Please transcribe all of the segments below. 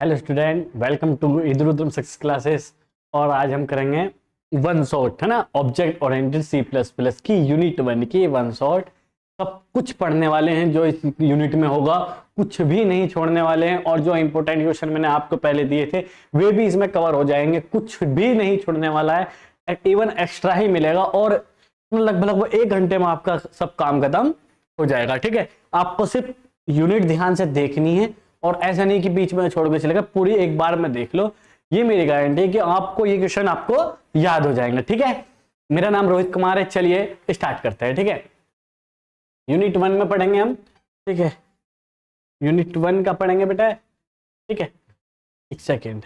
Hello student, welcome to इधर उधर success classes. और आज हम करेंगे वन शॉट, है ना, object oriented C plus plus की यूनिट 1 की वन शॉट। सब कुछ पढ़ने वाले हैं जो इस यूनिट में होगा, कुछ भी नहीं छोड़ने वाले हैं। और जो इंपॉर्टेंट क्वेश्चन मैंने आपको पहले दिए थे वे भी इसमें कवर हो जाएंगे, कुछ भी नहीं छोड़ने वाला है, इवन एक्स्ट्रा ही मिलेगा। और लगभग 1 घंटे में आपका सब काम खत्म हो जाएगा। ठीक है, आपको सिर्फ यूनिट ध्यान से देखनी है और ऐसा नहीं कि बीच में छोड़ के चलेगा, पूरी एक बार में देख लो। ये मेरी गारंटी है कि आपको ये क्वेश्चन आपको याद हो जाएंगे। ठीक है, मेरा नाम रोहित कुमार है। चलिए स्टार्ट करते हैं। ठीक है, यूनिट 1 में पढ़ेंगे हम। ठीक है, यूनिट 1 का पढ़ेंगे बेटा। ठीक है, एक सेकेंड।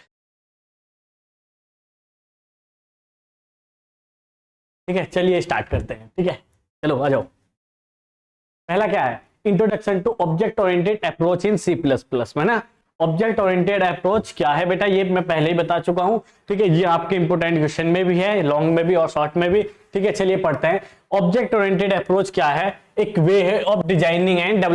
ठीक है, चलिए स्टार्ट करते हैं। ठीक है, चलो आ जाओ। पहला क्या है, introduction to object oriented approach in C plus plus में ना। ऑब्जेक्ट ओरिएंटेड अप्रोच क्या है बेटा, ये मैं पहले ही बता चुका हूं। ठीक है, ये आपके इंपोर्टेंट क्वेश्चन में भी है, लॉन्ग में भी और शॉर्ट में भी। ठीक है, चलिए पढ़ते हैं। ऑब्जेक्ट ओरिएंटेड अप्रोच क्या है, एक वे है of designing and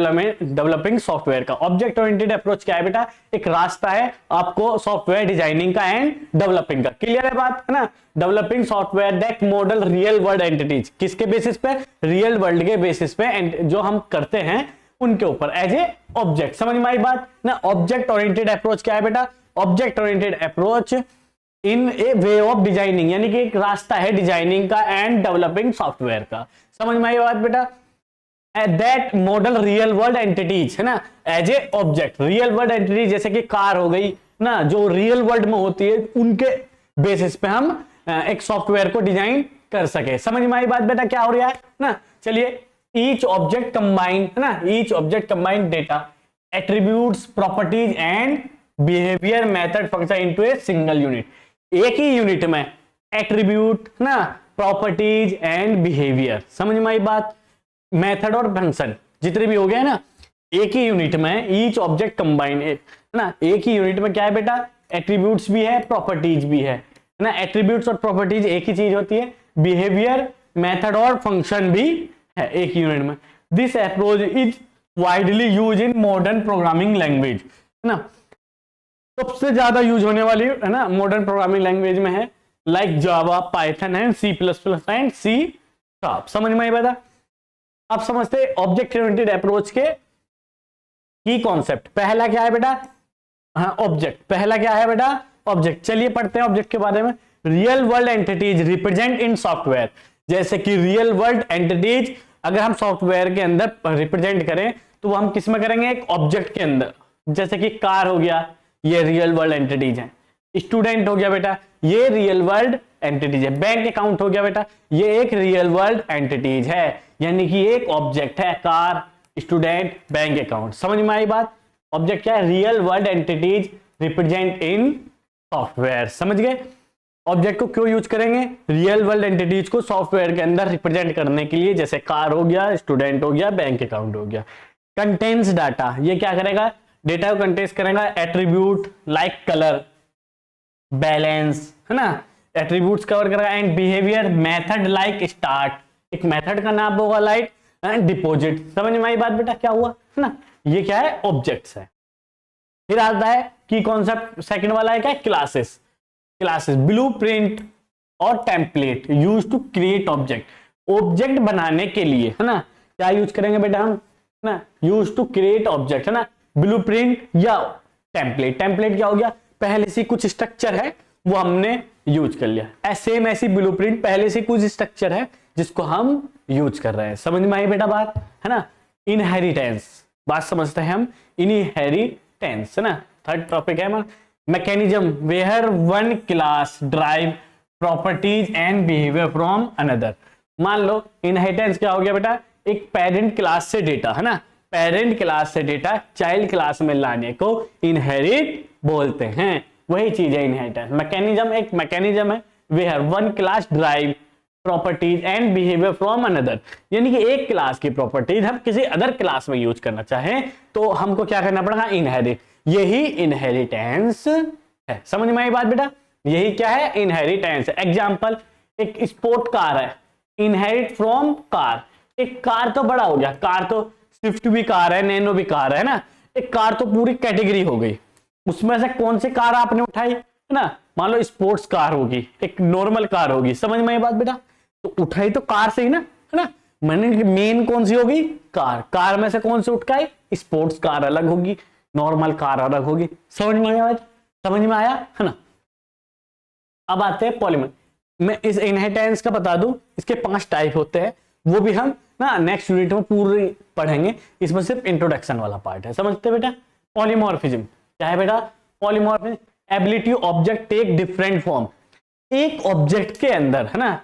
developing software का। ऑब्जेक्ट ओरिएंटेड अप्रोच क्या है बेटा, एक रास्ता है आपको सॉफ्टवेयर डिजाइनिंग का एंड डेवलपिंग का। क्लियर है बात, है ना। Developing software that model real world entities, किसके बेसिस पे, रियल वर्ल्ड के बेसिस पे, जो हम करते हैं उनके ऊपर एज ए ऑब्जेक्ट। समझ में आई बात ना। ऑब्जेक्ट ओरिएंटेड अप्रोच क्या है बेटा, object oriented approach in A way of designing, यानी कि एक रास्ता है डिजाइनिंग का एंड डेवलपिंग सॉफ्टवेयर का। समझ में आई बात बेटा। That model real world entities, है ना, as a object. Real world entities जैसे कि कार हो गई ना, जो रियल वर्ल्ड में होती है, उनके बेसिस पे हम एक सॉफ्टवेयर को डिजाइन कर सके। समझ में आई बात बेटा, क्या हो रहा है ना। चलिए, ईच ऑब्जेक्ट कंबाइन, है ना, each object combine data, attributes, properties and behaviour, method, function into a single unit. एक ही यूनिट में एट्रीब्यूट ना, प्रॉपर्टीज एंड बिहेवियर, समझ में आई बात, मेथड और फंक्शन जितने भी हो गए ना, एक ही यूनिट में ईच ऑब्जेक्ट कंबाइन है ना। एक ही यूनिट में क्या है बेटा, एट्रीब्यूट्स भी है, प्रॉपर्टीज भी है ना। एट्रीब्यूट्स और प्रॉपर्टीज एक ही चीज होती है, बिहेवियर, मेथड और फंक्शन भी है एक यूनिट में। This approach is widely use in modern programming language, है ना। सबसे ज्यादा यूज होने वाली, है ना, मॉडर्न प्रोग्रामिंग लैंग्वेज में है like Java, Python and C plus plus and C sharp. समझ में आई बेटा। अब समझते हैं ऑब्जेक्ट ओरिएंटेड अप्रोच के की कॉन्सेप्ट। पहला क्या है बेटा, हाँ ऑब्जेक्ट। पहला क्या है बेटा, ऑब्जेक्ट। चलिए पढ़ते हैं ऑब्जेक्ट के बारे में। Real world entities represent in software, जैसे कि रियल वर्ल्ड एंटिटीज अगर हम सॉफ्टवेयर के अंदर रिप्रेजेंट करें तो वो हम किस में करेंगे, एक ऑब्जेक्ट के अंदर। जैसे कि कार हो गया, ये रियल वर्ल्ड एंटिटीज है। स्टूडेंट हो गया बेटा, ये रियल वर्ल्ड एंटिटीज है। बैंक अकाउंट हो गया बेटा, ये एक रियल वर्ल्ड एंटिटीज है, यानी कि एक ऑब्जेक्ट है, कार, स्टूडेंट, बैंक अकाउंट। समझ में आई बात। ऑब्जेक्ट क्या है, real world entities represent in software. समझ गए। ऑब्जेक्ट को क्यों यूज करेंगे, रियल वर्ल्ड एंटिटीज को सॉफ्टवेयर के अंदर रिप्रेजेंट करने के लिए, जैसे कार हो गया, स्टूडेंट हो गया, बैंक अकाउंट हो गया। कंटेन्स डाटा, ये क्या करेगा, डेटा को कंटेन्स करेगा। एट्रीब्यूट लाइक कलर, बैलेंस, है ना, एट्रीब्यूट्स कवर करेगा। And behaviour, method like start, एक मेथड का नाम होगा लाइक डिपॉजिट। समझ में आई बात बेटा, क्या हुआ, है ना। ये क्या है, ऑब्जेक्ट्स है। फिर आता है की कॉन्सेप्ट, सेकंड वाला है क्या, क्लासेस। क्लासेस ब्लूप्रिंट और template use to create object. Object बनाने के लिए, है ना, क्या यूज करेंगे बेटा हम, है ना, यूज टू क्रिएट ऑब्जेक्ट, है ना। ब्लूप्रिंट या टेम्पलेट। टेम्पलेट क्या हो गया, पहले से कुछ स्ट्रक्चर है वो हमने यूज कर लिया। सेम ऐसी ब्लूप्रिंट, पहले से कुछ स्ट्रक्चर है जिसको हम यूज कर रहे हैं। समझ में आई बेटा बात, है ना। इनहेरिटेंस, बात समझते हैं हम, इनहेरिटेंस, है ना। थर्ड टॉपिक है mechanism where one class drive properties and behaviour from another. मान लो इनहेरिटेंस क्या हो गया बेटा, एक पेरेंट क्लास से डेटा, है ना, पेरेंट क्लास से डेटा चाइल्ड क्लास में लाने को इनहेरिट बोलते हैं। वही चीज है इनहेरिटेंस। मैकेनिज्म एक मैकेनिज्म है where one class drive properties and behaviour from another, यानी कि एक क्लास की प्रॉपर्टीज हम किसी अदर क्लास में यूज करना चाहें तो हमको क्या करना पड़ेगा, इनहेरिट। यही इनहेरिटेंस है। समझ में आई बात बेटा, यही क्या है, इनहेरिटेंस। एग्जांपल, एक स्पोर्ट कार है, इनहेरिट फ्रॉम कार। एक कार तो बड़ा हो गया, कार तो स्विफ्ट भी कार है, नैनो भी कार है ना। एक कार तो पूरी कैटेगरी हो गई, उसमें से कौन सी कार आपने उठाई, है ना, मान लो स्पोर्ट्स कार होगी, एक नॉर्मल कार होगी, समझ में ये बात बेटा, तो उठाई तो कार से ही ना, है ना, मैंने मेन कौन सी होगी, कार, कार में से कौन सी उठाई, स्पोर्ट्स कार अलग होगी, नॉर्मल कार अलग होगी, समझ में आया, समझ में आया, है ना। अब आते हैं पॉलीमर, मैं इस इनहेरिटेंस का बता दूं, इसके 5 टाइप होते हैं, वो भी हम ना नेक्स्ट यूनिट में पूरी पढ़ेंगे, इसमें सिर्फ इंट्रोडक्शन वाला पार्ट है, समझते बेटा। पॉलीमॉर्फिज्म क्या है बेटा, polymorphism ability object take different form, एक ऑब्जेक्ट के अंदर, है ना,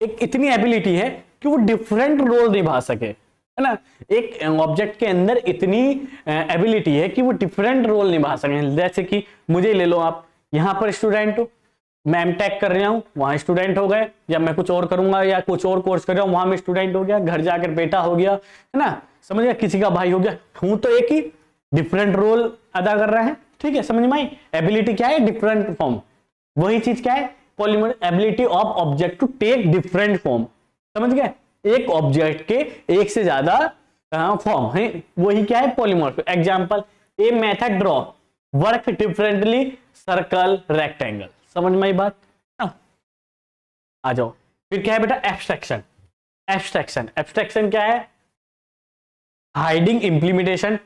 एक इतनी एबिलिटी है कि वो डिफरेंट रोल निभा सके, है ना, एक ऑब्जेक्ट के अंदर इतनी एबिलिटी है कि वो डिफरेंट रोल निभा सके। जैसे कि मुझे ले लो, आप यहाँ पर स्टूडेंट हो, मैं एमटेक कर रहा हूँ, वहां स्टूडेंट हो गए, या मैं कुछ और करूंगा या कुछ और कोर्स कर रहा हूँ, वहां में स्टूडेंट हो गया, घर जाकर बेटा हो गया, है ना, समझ गया, किसी का भाई हो गया, हूं तो एक ही, डिफरेंट रोल अदा कर रहे हैं, ठीक है, समझ में आई। एबिलिटी क्या है, डिफरेंट फॉर्म, वही चीज क्या है, polymer ability of object to take different form, समझ गए, एक ऑब्जेक्ट के एक से ज्यादा फॉर्म है, वही क्या है, polymorph. Example, a method draw work differently circle rectangle, समझ में आई बात, आ जाओ। फिर क्या है बेटा, एब्स्ट्रैक्शन, एब्स्ट्रैक्शन, एब्स्ट्रैक्शन क्या है, हाइडिंग इम्प्लीमेंटेशन,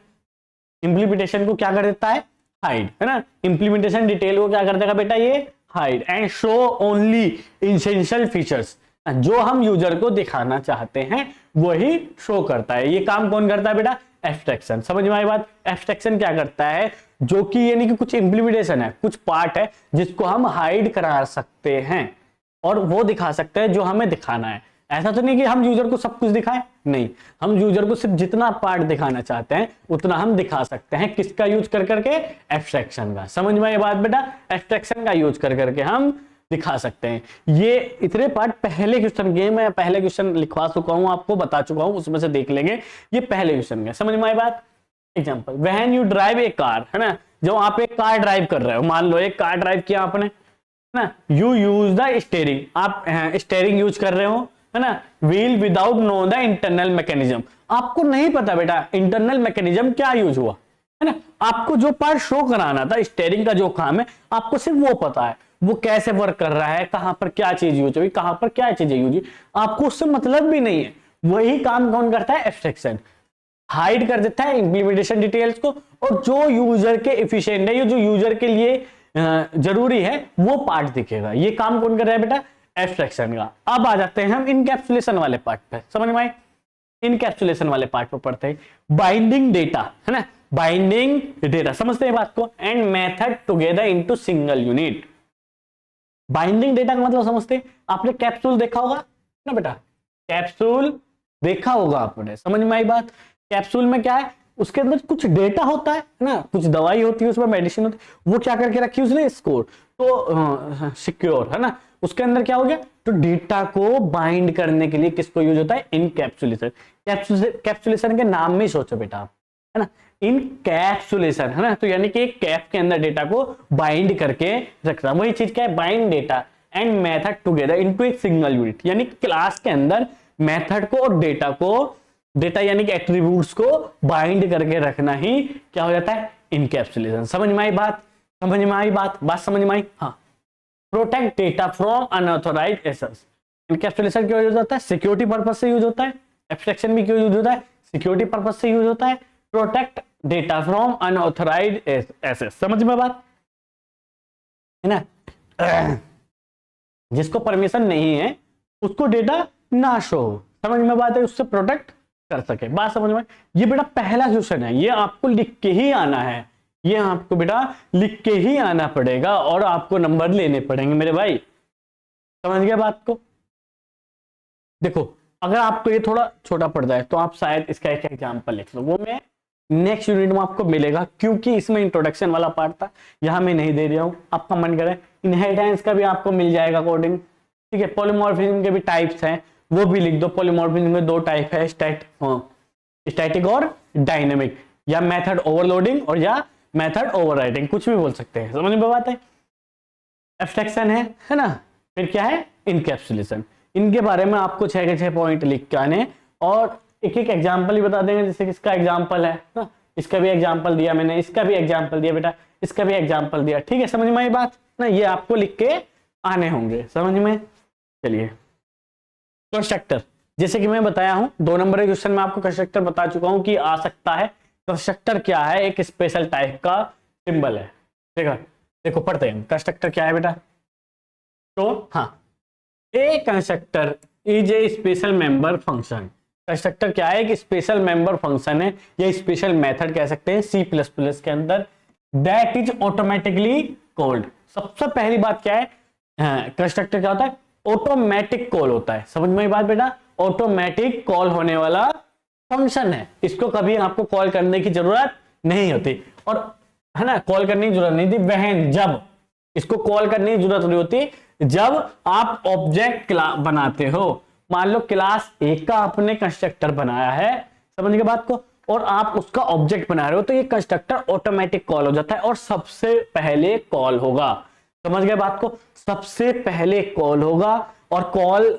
इम्प्लीमेंटेशन को क्या कर देता है, हाइड, है ना, इम्प्लीमेंटेशन डिटेल को क्या कर देगा बेटा, ये hide, and show only essential features, जो हम यूजर को दिखाना चाहते हैं वही शो करता है। ये काम कौन करता है बेटा, एब्स्ट्रैक्शन, समझ में आई बात। एब्स्ट्रैक्शन क्या करता है, जो कि यानी कि कुछ इम्प्लीमेंटेशन है, कुछ पार्ट है जिसको हम हाइड करा सकते हैं और वो दिखा सकते हैं जो हमें दिखाना है। ऐसा तो नहीं कि हम यूजर को सब कुछ दिखाएं, नहीं, हम यूजर को सिर्फ जितना पार्ट दिखाना चाहते हैं उतना हम दिखा सकते हैं, किसका यूज कर करके, एब्स्ट्रैक्शन का, समझ में ये बात बेटा, एब्स्ट्रैक्शन का यूज कर करके हम दिखा सकते हैं। ये इतने पार्ट पहले क्वेश्चन के, मैं पहले क्वेश्चन लिखवा चुका हूं, आपको बता चुका हूं, उसमें से देख लेंगे, ये पहले क्वेश्चन का, समझ में आई बात। Example, when you drive A car, है ना, जब आप एक कार ड्राइव कर रहे हो, मान लो एक कार ड्राइव किया आपने, ना, यू यूज द स्टीयरिंग, आप स्टीयरिंग यूज कर रहे हो, है ना, wheel without know the internal mechanism, आपको नहीं पता बेटा इंटरनल मैकेनिज्म क्या यूज हुआ, है ना, आपको जो पार्ट शो कराना था स्टीयरिंग का जो काम है, आपको सिर्फ वो पता है, वो कैसे वर्क कर रहा है, कहां पर क्या चीज यूज हुई, कहां पर क्या चीजें यूज हुई, आपको उससे मतलब भी नहीं है। वही काम कौन करता है, एब्स्ट्रैक्शन, हाइड कर देता है इम्प्लीमेंटेशन डिटेल्स को, और जो यूजर के एफिशिएंट है, जो यूजर के लिए जरूरी है, वो पार्ट दिखेगा। ये काम कौन कर रहा है बेटा, एब्स्ट्रैक्शन का। अब आ जाते हैं हम इनकैप्सुलेशन वाले पार्ट पे, समझ में आए, इनकैप्सुलेशन वाले पार्ट पे पढ़ते हैं। बाइंडिंग डेटा, है ना, बाइंडिंग डेटा, समझते हैं बात को, and method together into single unit. Binding data का मतलब समझते हैं, आपने कैप्सूल देखा होगा ना बेटा, कैप्सूल देखा होगा आपने, समझ में आई बात। कैप्सूल में क्या है, उसके अंदर कुछ डेटा होता है ना, कुछ दवाई होती है, उसमें मेडिसिन होती है, वो क्या करके रखी उसने, स्कोर, तो सिक्योर, है ना, उसके अंदर क्या हो गया, तो डेटा को बाइंड करने के लिए किसको यूज होता है, इनकैप्सुलेशन। कैप्सुलेशन के नाम में सोचो बेटा आप, है ना, इनकैप्सुलेशन, है ना, तो यानी कि एक कैप के अंदर डेटा को बाइंड करके रखना, वही चीज क्या है, bind data and method together into एक सिंगल यूनिट, यानी क्लास के अंदर मेथड को और डेटा को, डेटा यानी कि एट्रीब्यूट्स को बाइंड करके रखना ही क्या हो जाता है, इनकैप्सुलेशन। समझ में आई बात, समझ में आई बात, बात समझ में आई, हाँ। Protect data from unauthorised access, encapsulation क्यों यूज होता है, सिक्योरिटी पर्पस से यूज होता है। एब्स्ट्रैक्शन भी क्यों यूज होता है, सिक्योरिटी पर्पस से यूज होता है। Protect data from unauthorised access, समझ में बात है ना, जिसको परमिशन नहीं है उसको डेटा ना शो हो, समझ में बात है, उससे प्रोटेक्ट कर सके, बात समझ में। ये बेटा पहला क्वेश्चन है, ये आपको लिख के ही आना है, ये आपको बेटा लिख के ही आना पड़ेगा और आपको नंबर लेने पड़ेंगे मेरे भाई, समझ गए बात को। देखो अगर आपको ये थोड़ा छोटा पड़ जाए तो आप शायद इसका एक एग्जांपल लिख लो, वो मैं नेक्स्ट यूनिट में आपको मिलेगा, क्योंकि इसमें इंट्रोडक्शन वाला पार्ट था, यहां मैं नहीं दे रहा हूं, आपका मन करे। इनहेरिटेंस का भी आपको मिल जाएगा अकॉर्डिंग, ठीक है। पॉलीमॉर्फिज्म के भी टाइप्स हैं, वो भी लिख दो। पॉलीमॉर्फिज्म में 2 टाइप है, स्टैटिक और डायनेमिक, या मेथड ओवरलोडिंग और या मेथड ओवरराइडिंग, कुछ भी बोल सकते हैं, समझ में बात है। एब्स्ट्रैक्शन है ना, फिर क्या है, इनकैप्सुलेशन। इनके बारे में आपको 6 के 6 पॉइंट लिख के आने और एक एक एग्जाम्पल ही बता देंगे, जैसे किसका एग्जाम्पल है ना, इसका भी एग्जाम्पल दिया मैंने, इसका भी एग्जाम्पल दिया बेटा, इसका भी एग्जाम्पल दिया। ठीक है, समझ में आई बात ना? ये आपको लिख के आने होंगे, समझ में। चलिए, कंस्ट्रक्टर, जैसे कि मैं बताया हूं 2 नंबर के क्वेश्चन में आपको कंस्ट्रक्टर बता चुका हूं कि आ सकता है। कंस्ट्रक्टर क्या है? एक स्पेशल टाइप का सिंबल है। ठीक है, देखो पढ़ते हैं कंस्ट्रक्टर क्या है बेटा। तो हाँ, a constructor is a special member function. Constructor क्या है? एक स्पेशल मेंबर फंक्शन है या स्पेशल मेथड कह सकते हैं C++ के अंदर, दैट इज ऑटोमेटिकली कॉल्ड। सबसे पहली बात क्या है, कंस्ट्रक्टर क्या होता है? ऑटोमेटिक कॉल होता है। समझ में आई बात बेटा? ऑटोमेटिक कॉल होने वाला फंक्शन है, इसको कभी आपको कॉल करने की जरूरत नहीं होती, और है ना, कॉल करने की जरूरत नहीं थी वहन, जब इसको कॉल करने की जरूरत नहीं होती जब आप ऑब्जेक्ट बनाते हो। मान लो क्लास 1 का आपने कंस्ट्रक्टर बनाया है, समझ गए बात को, और आप उसका ऑब्जेक्ट बना रहे हो, तो ये कंस्ट्रक्टर ऑटोमेटिक कॉल हो जाता है और सबसे पहले कॉल होगा। समझ गए बात को? सबसे पहले कॉल होगा और कॉल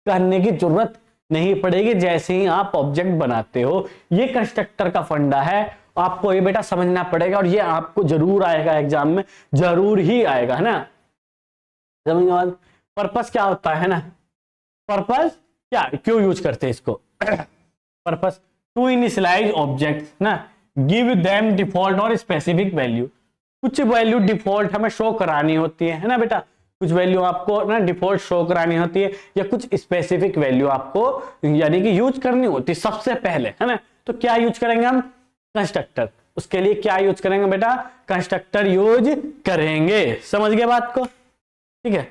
करने की जरूरत नहीं पड़ेगी जैसे ही आप ऑब्जेक्ट बनाते हो। ये कंस्ट्रक्टर का फंडा है, आपको ये बेटा समझना पड़ेगा, और ये आपको जरूर आएगा एग्जाम में, जरूर ही आएगा, है ना? समझ? पर्पस क्या होता है ना? पर्पस क्या, क्यों यूज करते हैं इसको? पर्पस टू इनिशियलाइज ऑब्जेक्ट ना, गिव देम डिफॉल्ट और स्पेसिफिक वैल्यू। कुछ वैल्यू डिफॉल्ट हमें शो करानी होती है ना बेटा? कुछ वैल्यू आपको ना डिफॉल्ट शो करानी होती है, या कुछ स्पेसिफिक वैल्यू आपको यानी कि यूज करनी होती है सबसे पहले, है ना? तो क्या यूज करेंगे हम? कंस्ट्रक्टर। उसके लिए क्या यूज करेंगे बेटा? कंस्ट्रक्टर यूज करेंगे। समझ गए बात को? ठीक है,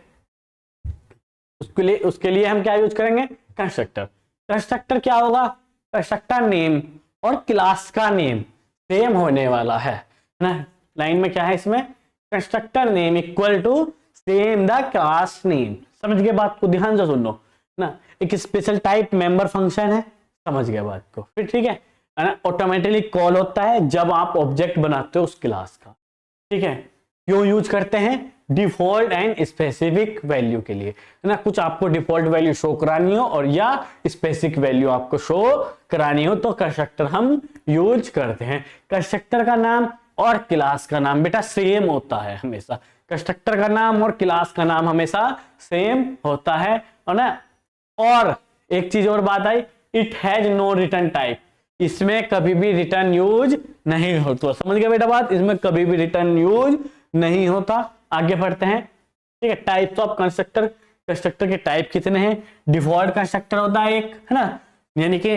उसके लिए हम क्या यूज करेंगे? कंस्ट्रक्टर। कंस्ट्रक्टर क्या होगा? कंस्ट्रक्टर नेम और क्लास का नेम सेम होने वाला है ना? लाइन में क्या है इसमें? Constructor name equal to same the class name. समझ गए बात को? ध्यान से सुन लो ना, एक स्पेशल टाइप मेंबर फंक्शन है, समझ गए बात को? फिर ठीक है ना, ऑटोमेटिकली कॉल होता है जब आप ऑब्जेक्ट बनाते हो उस क्लास का। ठीक है, क्यों यूज करते हैं? डिफॉल्ट एंड स्पेसिफिक वैल्यू के लिए, है ना? कुछ आपको डिफॉल्ट वैल्यू शो करानी हो और या स्पेसिफिक वैल्यू आपको शो करानी हो तो कंस्ट्रक्टर हम यूज करते हैं। कंस्ट्रक्टर का नाम और क्लास का नाम बेटा सेम होता है हमेशा। कंस्ट्रक्टर का नाम और क्लास का नाम हमेशा सेम होता है ना? और एक चीज और बात आई, it has no return type. इसमें कभी भी रिटर्न यूज नहीं होता। समझ गए बेटा बात? इसमें कभी भी रिटर्न यूज नहीं होता। आगे बढ़ते हैं। ठीक है, टाइप्स ऑफ कंस्ट्रक्टर। कंस्ट्रक्टर के टाइप कितने हैं? डिफॉल्ट कंस्ट्रक्टर होता है एक, है ना, यानी कि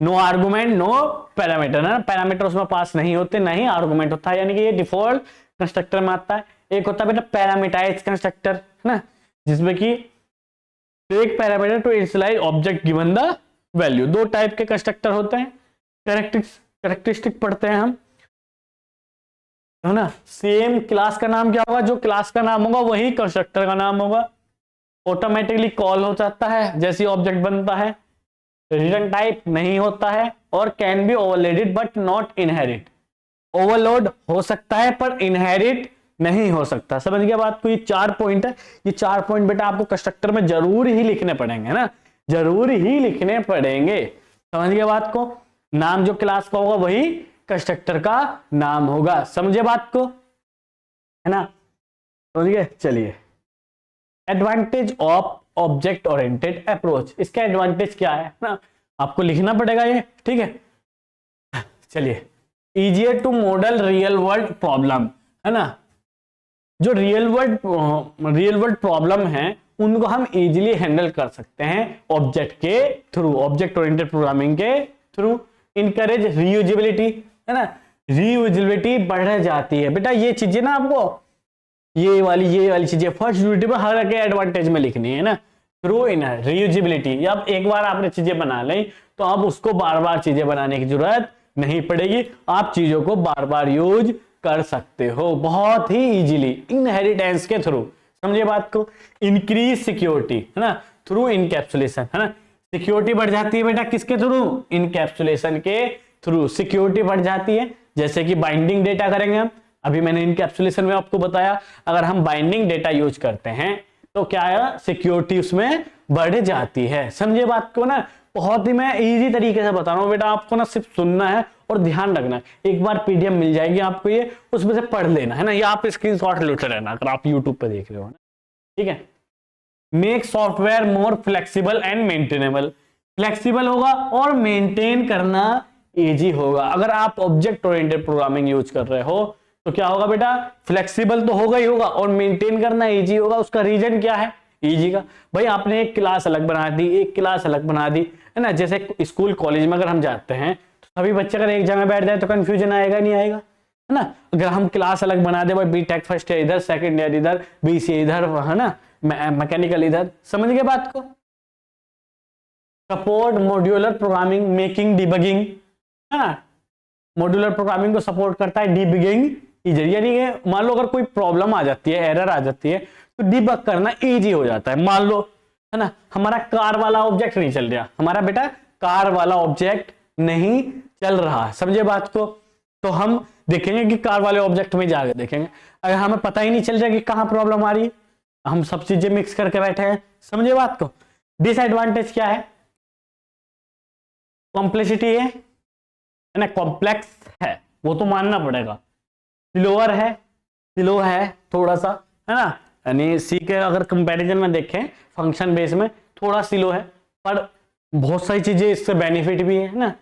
नो आर्गुमेंट नो पैरामीटर, है ना? पैरामीटर उसमें पास नहीं होते, नहीं आर्गुमेंट होता है, यानी कि ये डिफॉल्ट कंस्ट्रक्टर में आता है। एक होता है बेटा पैरामीटराइज्ड कंस्ट्रक्टर, है ना, जिसमें कि एक parameter to initialise object given the value. 2 type के कंस्ट्रक्टर होते हैं। कैरेक्टरिस्टिक पढ़ते हैं हम, है ना? सेम क्लास का नाम क्या होगा? जो क्लास का नाम होगा वही कंस्ट्रक्टर का नाम होगा। ऑटोमेटिकली कॉल हो जाता है जैसे ऑब्जेक्ट बनता है। रिटर्न टाइप नहीं होता है और can be overloaded but not inherit. Overload हो सकता है पर इनहेरिट नहीं हो सकता। समझ गया बात को? ये 4 पॉइंट है। ये 4 पॉइंट बेटा आपको कंस्ट्रक्टर में जरूर ही लिखने पड़ेंगे ना, जरूर ही लिखने पड़ेंगे। समझ गया बात को? नाम जो क्लास का होगा वही कंस्ट्रक्टर का नाम होगा। समझे बात को? है ना? समझ गए? चलिए, advantage of object oriented approach. इसका एडवांटेज क्या है ना, आपको लिखना पड़ेगा ये। ठीक है, चलिए, easier to model real world problem, है ना? जो रियल वर्ल्ड प्रॉब्लम है उनको हम इजीली हैंडल कर सकते हैं ऑब्जेक्ट के थ्रू, ऑब्जेक्ट ओरिएंटेड प्रोग्रामिंग के थ्रू। इनकरेज रीयूजेबिलिटी, है ना? रीयूजेबिलिटी बढ़ जाती है बेटा। ये चीजें ना आपको ये वाली चीजें फर्स्ट यूनिट में हर के एडवांटेज में लिखनी है ना। थ्रू इन रीयूजेबिलिटी, अब एक बार आपने चीजें बना ली तो अब उसको बार बार चीजें बनाने की जरूरत नहीं पड़ेगी। आप चीजों को बार बार यूज कर सकते हो बहुत ही इजीली इनहेरिटेंस के थ्रू। समझिए बात को? इंक्रीज सिक्योरिटी, है ना, थ्रू इनकैप्सुलेशन, है ना? सिक्योरिटी बढ़ जाती है बेटा किसके थ्रू? इनकैप्सुलेशन के थ्रू सिक्योरिटी बढ़ जाती है। जैसे कि बाइंडिंग डेटा करेंगे हम, अभी मैंने इनकैप्सुलेशन में आपको बताया, अगर हम बाइंडिंग डेटा यूज करते हैं तो क्या है, सिक्योरिटी उसमें बढ़ जाती है। समझे बात को ना? बहुत ही मैं इजी तरीके से बता रहा हूं बेटा, आपको ना सिर्फ सुनना है और ध्यान रखना एक बार पीडीएफ मिल जाएगी आपको, ये उसमें से पढ़ लेना है ना, या आप स्क्रीनशॉट लेते रहना अगर आप यूट्यूब पे देख रहे हो ना, ठीक है। Make software more flexible and maintainable, flexible होगा और मेंटेन करना इजी होगा। अगर आप ऑब्जेक्ट ओरिएंटेड प्रोग्रामिंग यूज कर रहे हो तो क्या होगा बेटा, फ्लेक्सिबल तो होगा ही होगा और मेंटेन करना इजी होगा। उसका रीजन क्या है, इजी का, भाई आपने एक क्लास अलग बना दी, एक क्लास अलग बना दी, है ना। जैसे स्कूल कॉलेज में अगर हम जाते हैं तो सभी बच्चे अगर एक जगह बैठ जाए तो कंफ्यूजन आएगा नहीं आएगा, है ना। अगर हम क्लास अलग बना दे, भाई बीटेक फर्स्ट ईयर इधर, सेकंड ईयर इधर, बीसीए इधर, है ना, मैकेनिकल इधर, समझ गए बात को। Support modular programming making debugging, है ना, मॉड्यूलर प्रोग्रामिंग को सपोर्ट करता है, डिबगिंग इजी, यानी कि मान लो अगर कोई प्रॉब्लम आ जाती है, एरर आ जाती है तो डिबग करना इजी हो जाता है। मान लो, है ना, हमारा कार वाला ऑब्जेक्ट नहीं चल रहा, हमारा बेटा कार वाला ऑब्जेक्ट नहीं चल रहा है, समझे बात को, तो हम देखेंगे कि कार वाले ऑब्जेक्ट में जाकर देखेंगे। अगर हमें पता ही नहीं चल रहा कि कहाँ प्रॉब्लम आ रही है, हम सब चीजें मिक्स करके बैठे हैं, समझे बात को। डिसएडवांटेज क्या है, कॉम्प्लेक्सिटी है ना, कॉम्प्लेक्स है वो तो मानना पड़ेगा, स्लोअर है, स्लो है थोड़ा सा, है ना, यानी सी के अगर कंपैरिजन में देखें फंक्शन बेस में थोड़ा स्लो है, पर बहुत सारी चीजें इससे बेनिफिट भी है ना।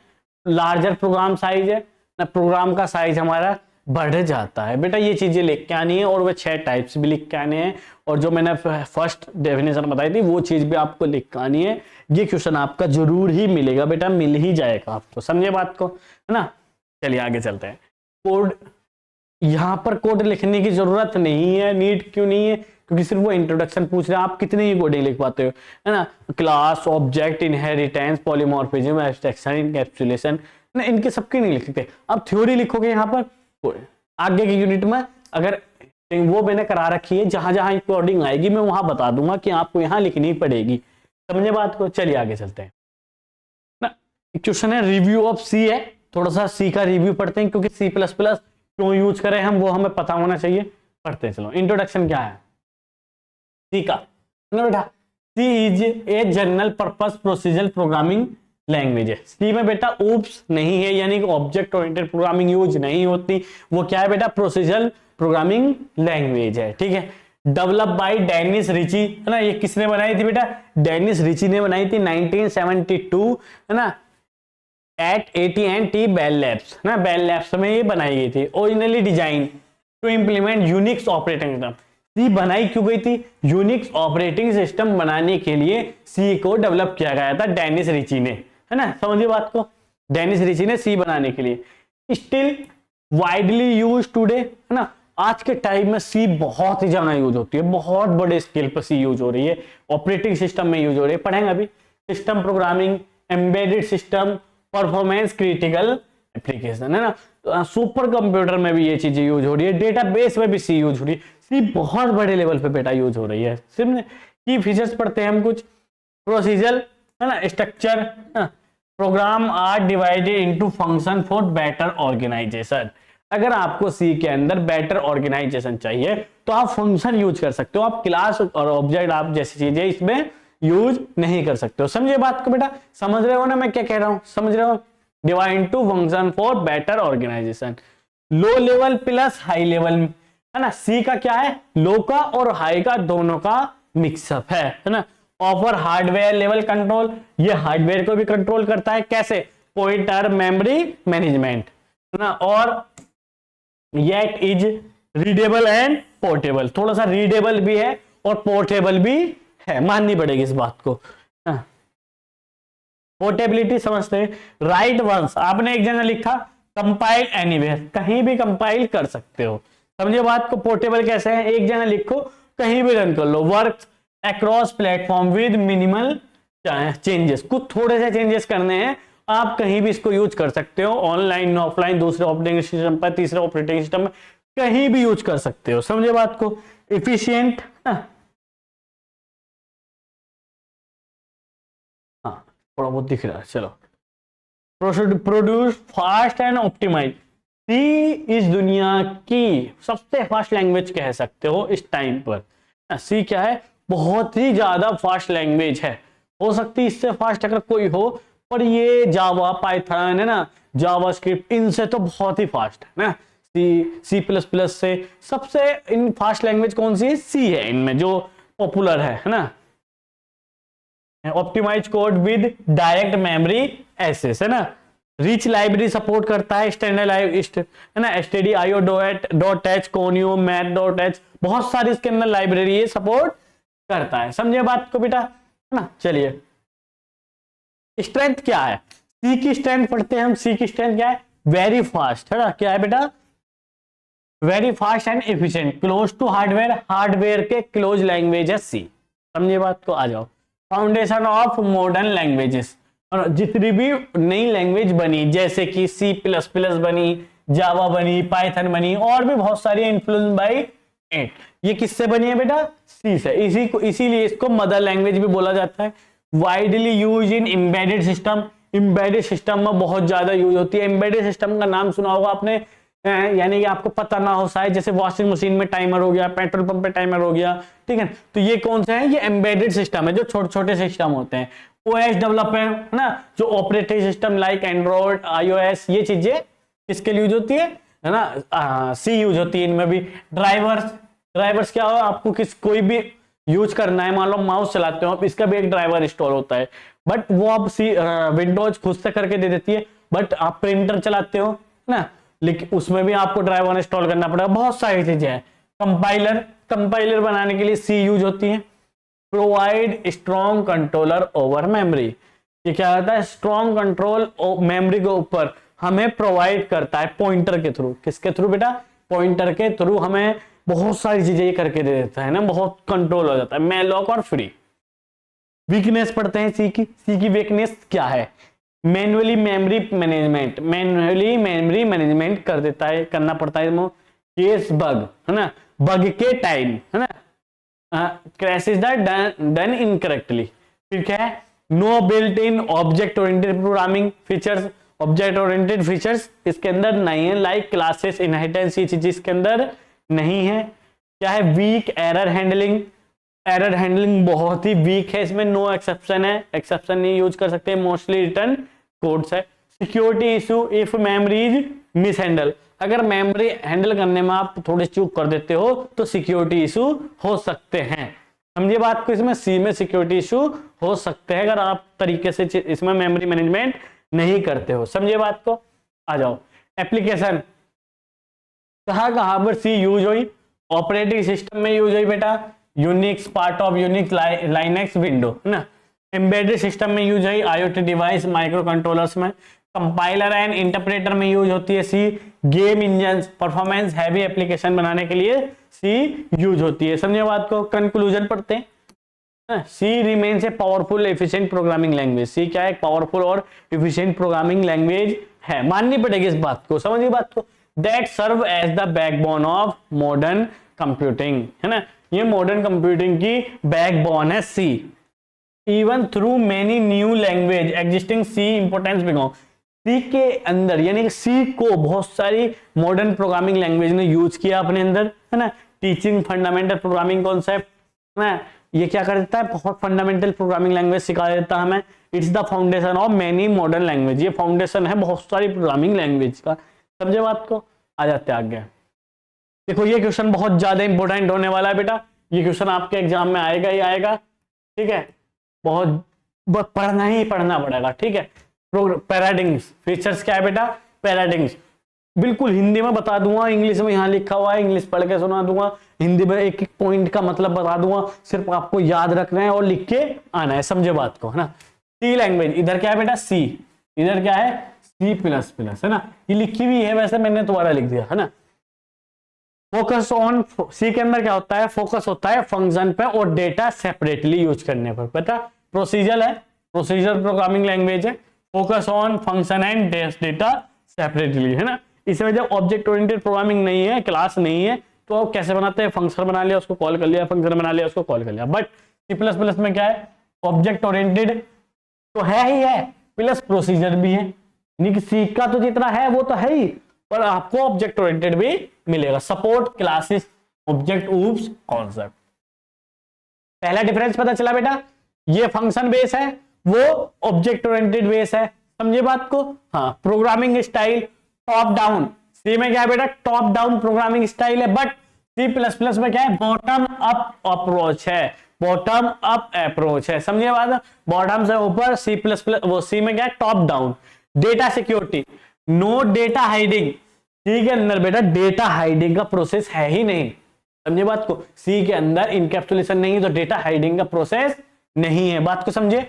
लार्जर प्रोग्राम साइज है ना, प्रोग्राम का साइज हमारा बढ़ जाता है बेटा, ये चीजें लिख के आनी है और वो 6 टाइप्स भी लिख के आने हैं, और जो मैंने फर्स्ट डेफिनेशन बताई थी वो चीज भी आपको लिख के आनी है। ये क्वेश्चन आपका जरूर ही मिलेगा बेटा, मिल ही जाएगा आपको, समझे बात को, है ना। चलिए आगे चलते हैं। कोड, यहाँ पर कोड लिखने की जरूरत नहीं है, नीड क्यों नहीं है, क्योंकि सिर्फ वो इंट्रोडक्शन पूछ रहे हैं, आप कितने ही कोडिंग लिख पाते हो, है ना। Class, object, inheritance, polymorphism, abstraction, encapsulation, ना इनके सबके नहीं लिखते। अब थ्योरी लिखोगे यहाँ पर आगे के यूनिट में, अगर वो मैंने करा रखी है, जहां जहां कोडिंग आएगी मैं वहां बता दूंगा कि आपको यहाँ लिखनी पड़ेगी, समझे बात को। चलिए आगे चलते हैं ना। क्वेश्चन है रिव्यू ऑफ सी है, थोड़ा सा सी का रिव्यू पढ़ते हैं, क्योंकि सी प्लस प्लस क्यों यूज करें हम वो हमें पता होना चाहिए। पढ़ते हैं, चलो। इंट्रोडक्शन क्या है सी का ना बेटा, C is a general purpose procedural programming language है। सी में बेटा ऊप्स नहीं है, यानी कि ऑब्जेक्ट ओरिएंटेड प्रोग्रामिंग यूज नहीं होती, वो क्या है बेटा, प्रोसीजरल प्रोग्रामिंग लैंग्वेज है, ठीक है। डेवलप बाय डेनिस रिची, है ना, ये किसने बनाई थी बेटा, डेनिस रिची ने बनाई थी 1972, है ना, एट AT&T बेल लैब्स, है ना, बेल लैब्स में ये बनाई गई थी। Originally design to implement Unix operating system, C बनाई क्यों गई थी, यूनिक्स ऑपरेटिंग सिस्टम बनाने के लिए सी को डेवलप किया गया था डेनिस रिची ने, है ना, समझिए बात को, डेनिस रिची ने सी बनाने के लिए। स्टिल वाइडली यूज टुडे, है ना, आज के टाइम में सी बहुत ही ज्यादा यूज होती है, बहुत बड़े स्केल पर सी यूज हो रही है, ऑपरेटिंग सिस्टम में यूज हो रही है, पढ़ेंगे अभी। System programming, embedded system, performance critical application, है ना, सुपर कंप्यूटर में भी ये चीजें यूज हो रही है, डेटाबेस में भी सी यूज हो रही है, सी बहुत बड़े लेवल पे बेटा यूज हो रही है। सिर्फ की फीचर्स पढ़ते हैं हम कुछ, प्रोसीजर, है ना, structure, program are divided into function for better organisation. अगर आपको सी के अंदर बेटर ऑर्गेनाइजेशन चाहिए तो आप फंक्शन यूज कर सकते हो, आप क्लास और ऑब्जेक्ट आप जैसी चीजें इसमें यूज नहीं कर सकते हो, समझे बात को बेटा, समझ रहे हो ना मैं क्या कह रहा हूं, समझ रहे हो। Divide into function for better organisation, low level plus high level, है ना, सी का क्या है, लो का और हाई का दोनों का मिक्सअप है ना। ऑफर हार्डवेयर लेवल कंट्रोल, ये हार्डवेयर को भी कंट्रोल करता है, कैसे, पॉइंटर मेमोरी मैनेजमेंट, है ना, और yet is readable and portable, थोड़ा सा रीडेबल भी है और पोर्टेबल भी है, माननी पड़ेगी इस बात को। पोर्टेबिलिटी समझते हैं, राइट वंस, आपने एक जगह लिखा कंपाइल एनीवेयर, कहीं भी कंपाइल कर सकते हो, समझे बात को। पोर्टेबल कैसे है, एक जगह लिखो कहीं भी रन कर लो, work across platform with minimal changes, कुछ थोड़े से चेंजेस करने हैं, आप कहीं भी इसको यूज कर सकते हो, ऑनलाइन ऑफलाइन, दूसरे ऑपरेटिंग सिस्टम पर, तीसरे ऑपरेटिंग सिस्टम में, कहीं भी यूज कर सकते हो, समझे बात को। इफिशियंट, हाँ थोड़ा बहुत दिख रहा है, चलो। प्रोड्यूस फास्ट एंड ऑप्टिमाइज, सी इस दुनिया की सबसे फास्ट लैंग्वेज कह सकते हो इस टाइम पर। सी क्या है, बहुत ही ज्यादा फास्ट लैंग्वेज है, हो सकती है इससे फास्ट अगर कोई हो पर ये जावा, पाइथन है ना, जावास्क्रिप्ट, इनसे तो बहुत ही फास्ट है ना। सी प्लस प्लस से सबसे इन फास्ट लैंग्वेज कौन सी है? सी है इनमें जो पॉपुलर है ना। Optimise code with direct memory access है ना। रिच लाइब्रेरी सपोर्ट करता है, स्टैंडर्ड है ना, stdio.io.h, कोनियो, math.h, बहुत सारी इसके अंदर लाइब्रेरी ये सपोर्ट करता है। समझे बात को बेटा, है ना। चलिए स्ट्रेंथ क्या है, सी की स्ट्रेंथ पढ़ते हैं हम। सी की स्ट्रेंथ क्या है? वेरी फास्ट, है ना। क्या है बेटा? Very fast and efficient, close to hardware, hardware के क्लोज लैंग्वेज है सी। समझे बात को, आ जाओ। फाउंडेशन ऑफ मॉडर्न लैंग्वेजेस, और जितनी भी नई लैंग्वेज बनी, जैसे कि सी प्लस प्लस बनी, जावा बनी, पाइथन बनी, और भी बहुत सारी इन्फ्लुएंस बाय इट, ये किससे बनी है बेटा? सी से। इसीलिए इसको मदर लैंग्वेज भी बोला जाता है। Widely use in embedded system, embedded system में बहुत ज्यादा यूज होती है। एम्बेडेड सिस्टम का नाम सुना होगा आपने, यानी कि आपको पता ना हो शायद, जैसे वॉशिंग मशीन में टाइमर हो गया, पेट्रोल पंप पे टाइमर हो गया, ठीक है। तो ये कौन सा है? ये एम्बेडेड सिस्टम है, जो छोटे छोटे सिस्टम होते हैं। ओएस डेवलपमेंट है ना, जो operating system like Android, iOS, ये चीजें किसके लिए यूज होती है ना, सी यूज होती है इनमें भी। ड्राइवर्स क्या हो, आपको कोई भी यूज करना है, मान लो माउस चलाते हो आप, इसका भी एक ड्राइवर इंस्टॉल होता है, बट वो आप विंडोज खुद से करके दे देती है। बट आप प्रिंटर चलाते हो ना, लेकिन उसमें भी आपको ड्राइवर इंस्टॉल करना पड़ेगा। बहुत सारी चीजें हैं। कंपाइलर बनाने के लिए सी यूज होती है। Provide strong controller over memory, ये क्या होता है? स्ट्रॉन्ग कंट्रोल मेमोरी के ऊपर हमें प्रोवाइड करता है पॉइंटर के थ्रू। किसके थ्रू बेटा? पॉइंटर के थ्रू हमें बहुत सारी चीजें ये करके दे देता है ना, बहुत कंट्रोल हो जाता है, मैलॉक और फ्री। वीकनेस पढ़ते हैं सी की वीकनेस क्या है? मैन्युअली मेमोरी मैनेजमेंट कर देता है, करना पड़ता है। केस बग है ना, बग के टाइम है ना, क्रैशेस डन इनकरेक्टली। फिर क्या है? No built in object oriented programming features, object oriented features इसके अंदर नहीं है, लाइक क्लासेस, इनहेरिटेंस, ये चीज इसके अंदर नहीं है। क्या है? Weak error handling, error handling बहुत ही वीक है इसमें। नो एक्सेप्शन है, एक्सेप्शन नहीं यूज कर सकते। मोस्टली रिटर्न कोड्स है। Security issue if memory is mishandle, अगर मेमोरी हैंडल करने में आप थोड़ी चूक कर देते हो तो सिक्योरिटी इशू हो सकते हैं। समझिए बात को, इसमें सी में सिक्योरिटी इशू हो सकते हैं अगर आप तरीके से इसमें मेमोरी मैनेजमेंट नहीं करते हो। समझिए बात को, आ जाओ। एप्लीकेशन कहां पर सी यूज हुई? ऑपरेटिंग सिस्टम में यूज हुई बेटा, Unix, part of Unix, Linux, window है ना। एम्बेडेड सिस्टम में यूज हुई, आईओटी डिवाइस, माइक्रो कंट्रोलर्स में। कंपाइलर एंड इंटरप्रेटर में यूज होती है C. Game engine, performance heavy application बनाने के लिए सी यूज होती है। समझे बात को। कंक्लूजन पढ़ते हैं। C remains a powerful efficient programming language, C क्या है? पावरफुल और एफिशिएंट प्रोग्रामिंग लैंग्वेज है, माननी पड़ेगी इस बात को। समझिए बात को। That serve as the backbone of modern computing, है ना, ये मॉडर्न कंप्यूटिंग की बैकबोन है C. Even through many new language existing C importance become, C के अंदर यानी कि सी को बहुत सारी मॉडर्न प्रोग्रामिंग लैंग्वेज ने यूज किया अपने अंदर, है ना। टीचिंग फंडामेंटल प्रोग्रामिंग कॉन्सेप्ट, है ना, ये क्या कर देता है? बहुत फंडामेंटल प्रोग्रामिंग लैंग्वेज सिखा देता है हमें। It's the foundation of many modern language, ये फाउंडेशन है बहुत सारी प्रोग्रामिंग लैंग्वेज का। समझे बात को, आ जाते हैं आगे। देखो ये क्वेश्चन बहुत ज्यादा इंपॉर्टेंट होने वाला है बेटा, ये क्वेश्चन आपके एग्जाम में आएगा ही आएगा, ठीक है। बहुत पढ़ना ही पढ़ना पड़ेगा, ठीक है। पैराडिग्म्स, फीचर्स क्या है बेटा? पैराडिग्म्स बिल्कुल हिंदी में बता दूंगा, इंग्लिश में यहाँ लिखा हुआ है, इंग्लिश पढ़ के सुना दूंगा, हिंदी में एक एक पॉइंट का मतलब बता दूंगा, सिर्फ आपको याद रखना है और लिख के आना है। समझे बात को, है ना। सी लैंग्वेज, इधर क्या है बेटा? सी, इधर क्या है? सी प्लस प्लस, है ना, ये लिखी हुई है, वैसे मैंने दोबारा लिख दिया, है ना। फोकस ऑन, सी के अंदर क्या होता है? फोकस होता है फंक्शन पे और डेटा सेपरेटली यूज करने पर। पता, प्रोसीजर है, प्रोसीजर प्रोग्रामिंग लैंग्वेज है। Focus on function and data separately, है ना। इसमें जब ऑब्जेक्ट ओरिएंटेड प्रोग्रामिंग नहीं है, क्लास नहीं है, तो आप कैसे बनाते हैं? फंक्शन बना लिया, उसको कॉल कर लिया, फंक्शन बना लिया, उसको कॉल कर लिया। बट सी प्लस प्लस में क्या है? ऑब्जेक्ट ओरिएंटेड तो है ही है, प्लस प्रोसीजर भी है। सी का तो जितना है वो तो है ही, पर आपको ऑब्जेक्ट ओरिएंटेड भी मिलेगा। Support classes object oops concept. पहला डिफरेंस पता चला बेटा, ये फंक्शन बेस है, वो ऑब्जेक्ट ओरिएंटेड बेस है, समझे बात को। हाँ, प्रोग्रामिंग स्टाइल टॉप डाउन, सी में क्या है बेटा, टॉप डाउन प्रोग्रामिंग स्टाइल है, बट सी प्लस प्लस में क्या है, बॉटम अप अप्रोच है, बॉटम अप अप्रोच है, समझे बात। बॉटम से ऊपर, सी प्लस प्लस, वो सी में क्या है, top down. Data security, no data hiding, C के अंदर बेटा डेटा हाइडिंग का प्रोसेस है ही नहीं, समझे बात को। सी के अंदर इनकैप्सुलेशन नहीं है तो डेटा हाइडिंग का प्रोसेस नहीं है, बात को समझे।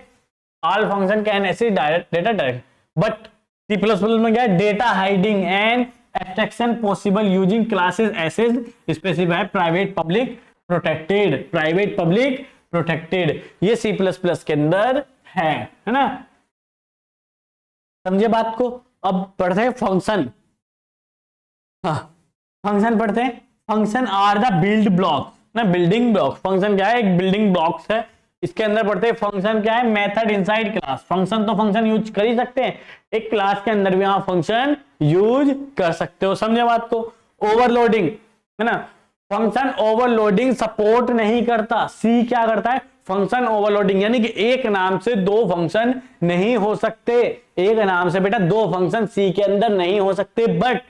All function can access direct data direct, but C plus plus में क्या है, data hiding and abstraction possible using classes access specify private public protected, private public protected, ये सी प्लस प्लस के अंदर है ना, समझे बात को। अब पढ़ते हैं फंक्शन। हाँ, फंक्शन पढ़ते हैं। Function are the build block ना, बिल्डिंग ब्लॉक। फंक्शन क्या है, एक बिल्डिंग ब्लॉक्स है। इसके अंदर पढ़ते हैं फंक्शन क्या है, मेथड इनसाइड क्लास। फंक्शन तो फंक्शन यूज कर ही सकते हैं, एक क्लास के अंदर भी आप फंक्शन यूज कर सकते हो, समझे बात को। ओवरलोडिंग है ना, फंक्शन ओवरलोडिंग सपोर्ट नहीं करता। सी क्या करता है, फंक्शन ओवरलोडिंग, यानी कि एक नाम से दो फंक्शन नहीं हो सकते, एक नाम से बेटा दो फंक्शन सी के अंदर नहीं हो सकते, बट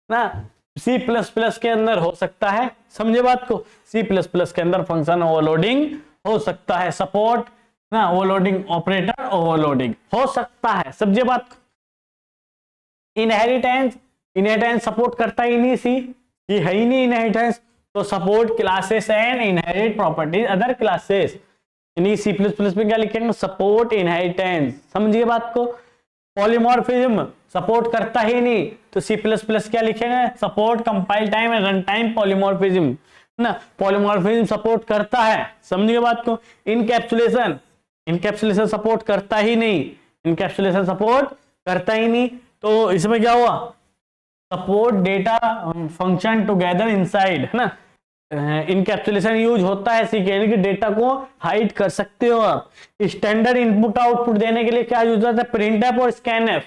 ना सी प्लस प्लस के अंदर हो सकता है, समझे बात को। सी प्लस प्लस के अंदर फंक्शन ओवरलोडिंग हो सकता है, सपोर्ट ना ओवरलोडिंग, ऑपरेटर ओवरलोडिंग हो सकता है, समझे बात। इनहेरिटेंस, इनहेरिटेंस सपोर्ट करता ही नहीं सी, ये है ही नहीं इनहेरिटेंस, तो support classes and inherit properties other classes, यानी सी प्लस प्लस में क्या लिखेंगे, सपोर्ट इनहेरिटेंस, समझिए बात को। पॉलीमॉर्फिज्म सपोर्ट करता ही नहीं, तो सी प्लस प्लस क्या लिखेंगे, support compile time and run time polymorphism ना, पॉलीमॉर्फिज्म सपोर्ट करता है, समझिए बात को। इनकैप्सुलेशन, इनकैप्सुलेशन सपोर्ट करता ही नहीं, इनकैप्सुलेशन सपोर्ट करता ही नहीं, तो इसमें क्या हुआ, support data function together inside है ना। इनकैप्सुलेशन यूज होता है सी के, कि डेटा को हाइड कर सकते हो आप। स्टैंडर्ड इनपुट आउटपुट देने के लिए क्या यूज होता है, प्रिंटफ और स्कैनफ।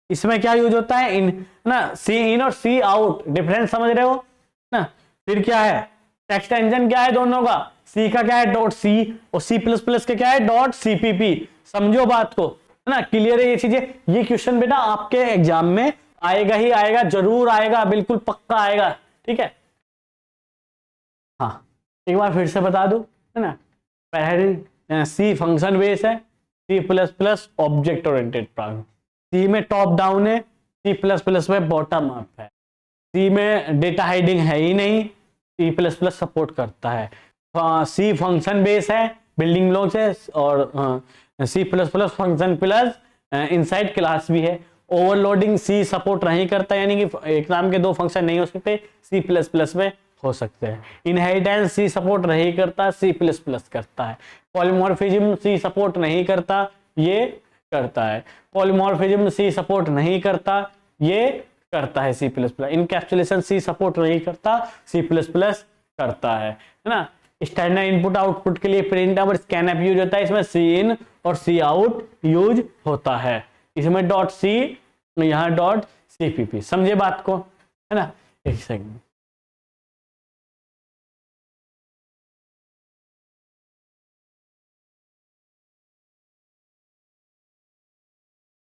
इसमें क्या यूज होता है, इन ना, सी इन और सी आउट, डिफरेंस समझ रहे हो ना। फिर क्या है, टेक्स्ट इंजन क्या है दोनों का, सी का क्या है डॉट सी और सी प्लस प्लस का क्या है डॉट सीपीपी, समझो बात को है ना, क्लियर है ये चीजें। ये क्वेश्चन बेटा आपके एग्जाम में आएगा ही आएगा, जरूर आएगा, बिल्कुल पक्का आएगा, ठीक है। हाँ, एक बार फिर से बता दूं है ना, पहले सी फंक्शन बेस है, C plus plus object oriented programming, C में टॉप डाउन है, सी प्लस प्लस में बॉटम अप है, सी में डेटा हाइडिंग है ही नहीं, सी प्लस प्लस सपोर्ट करता है। सी फंक्शन बेस है, बिल्डिंग ब्लॉक्स है, और C plus plus function plus inside class भी है। ओवरलोडिंग सी सपोर्ट नहीं करता, यानी कि एक नाम के दो फंक्शन नहीं हो सकते, सी प्लस प्लस में हो सकते हैं। इनहेरिटेंस सी सपोर्ट नहीं करता, सी प्लस प्लस करता है। पॉलीमॉर्फिज्म सी सपोर्ट नहीं करता, ये करता है। पॉलीमॉर्फिज्म सी सपोर्ट नहीं करता, ये करता है सी प्लस प्लस। इनकैप्सुलेशन सी सपोर्ट नहीं करता, सी प्लस प्लस करता है ना। स्टैंडर्ड इनपुट आउटपुट के लिए प्रिंट और स्कैनफ यूज होता है, इसमें सी इन और सी आउट यूज होता है, इसमें डॉट सी, यहाँ डॉट सीपीपी, समझे बात को है ना। एक सेकंड,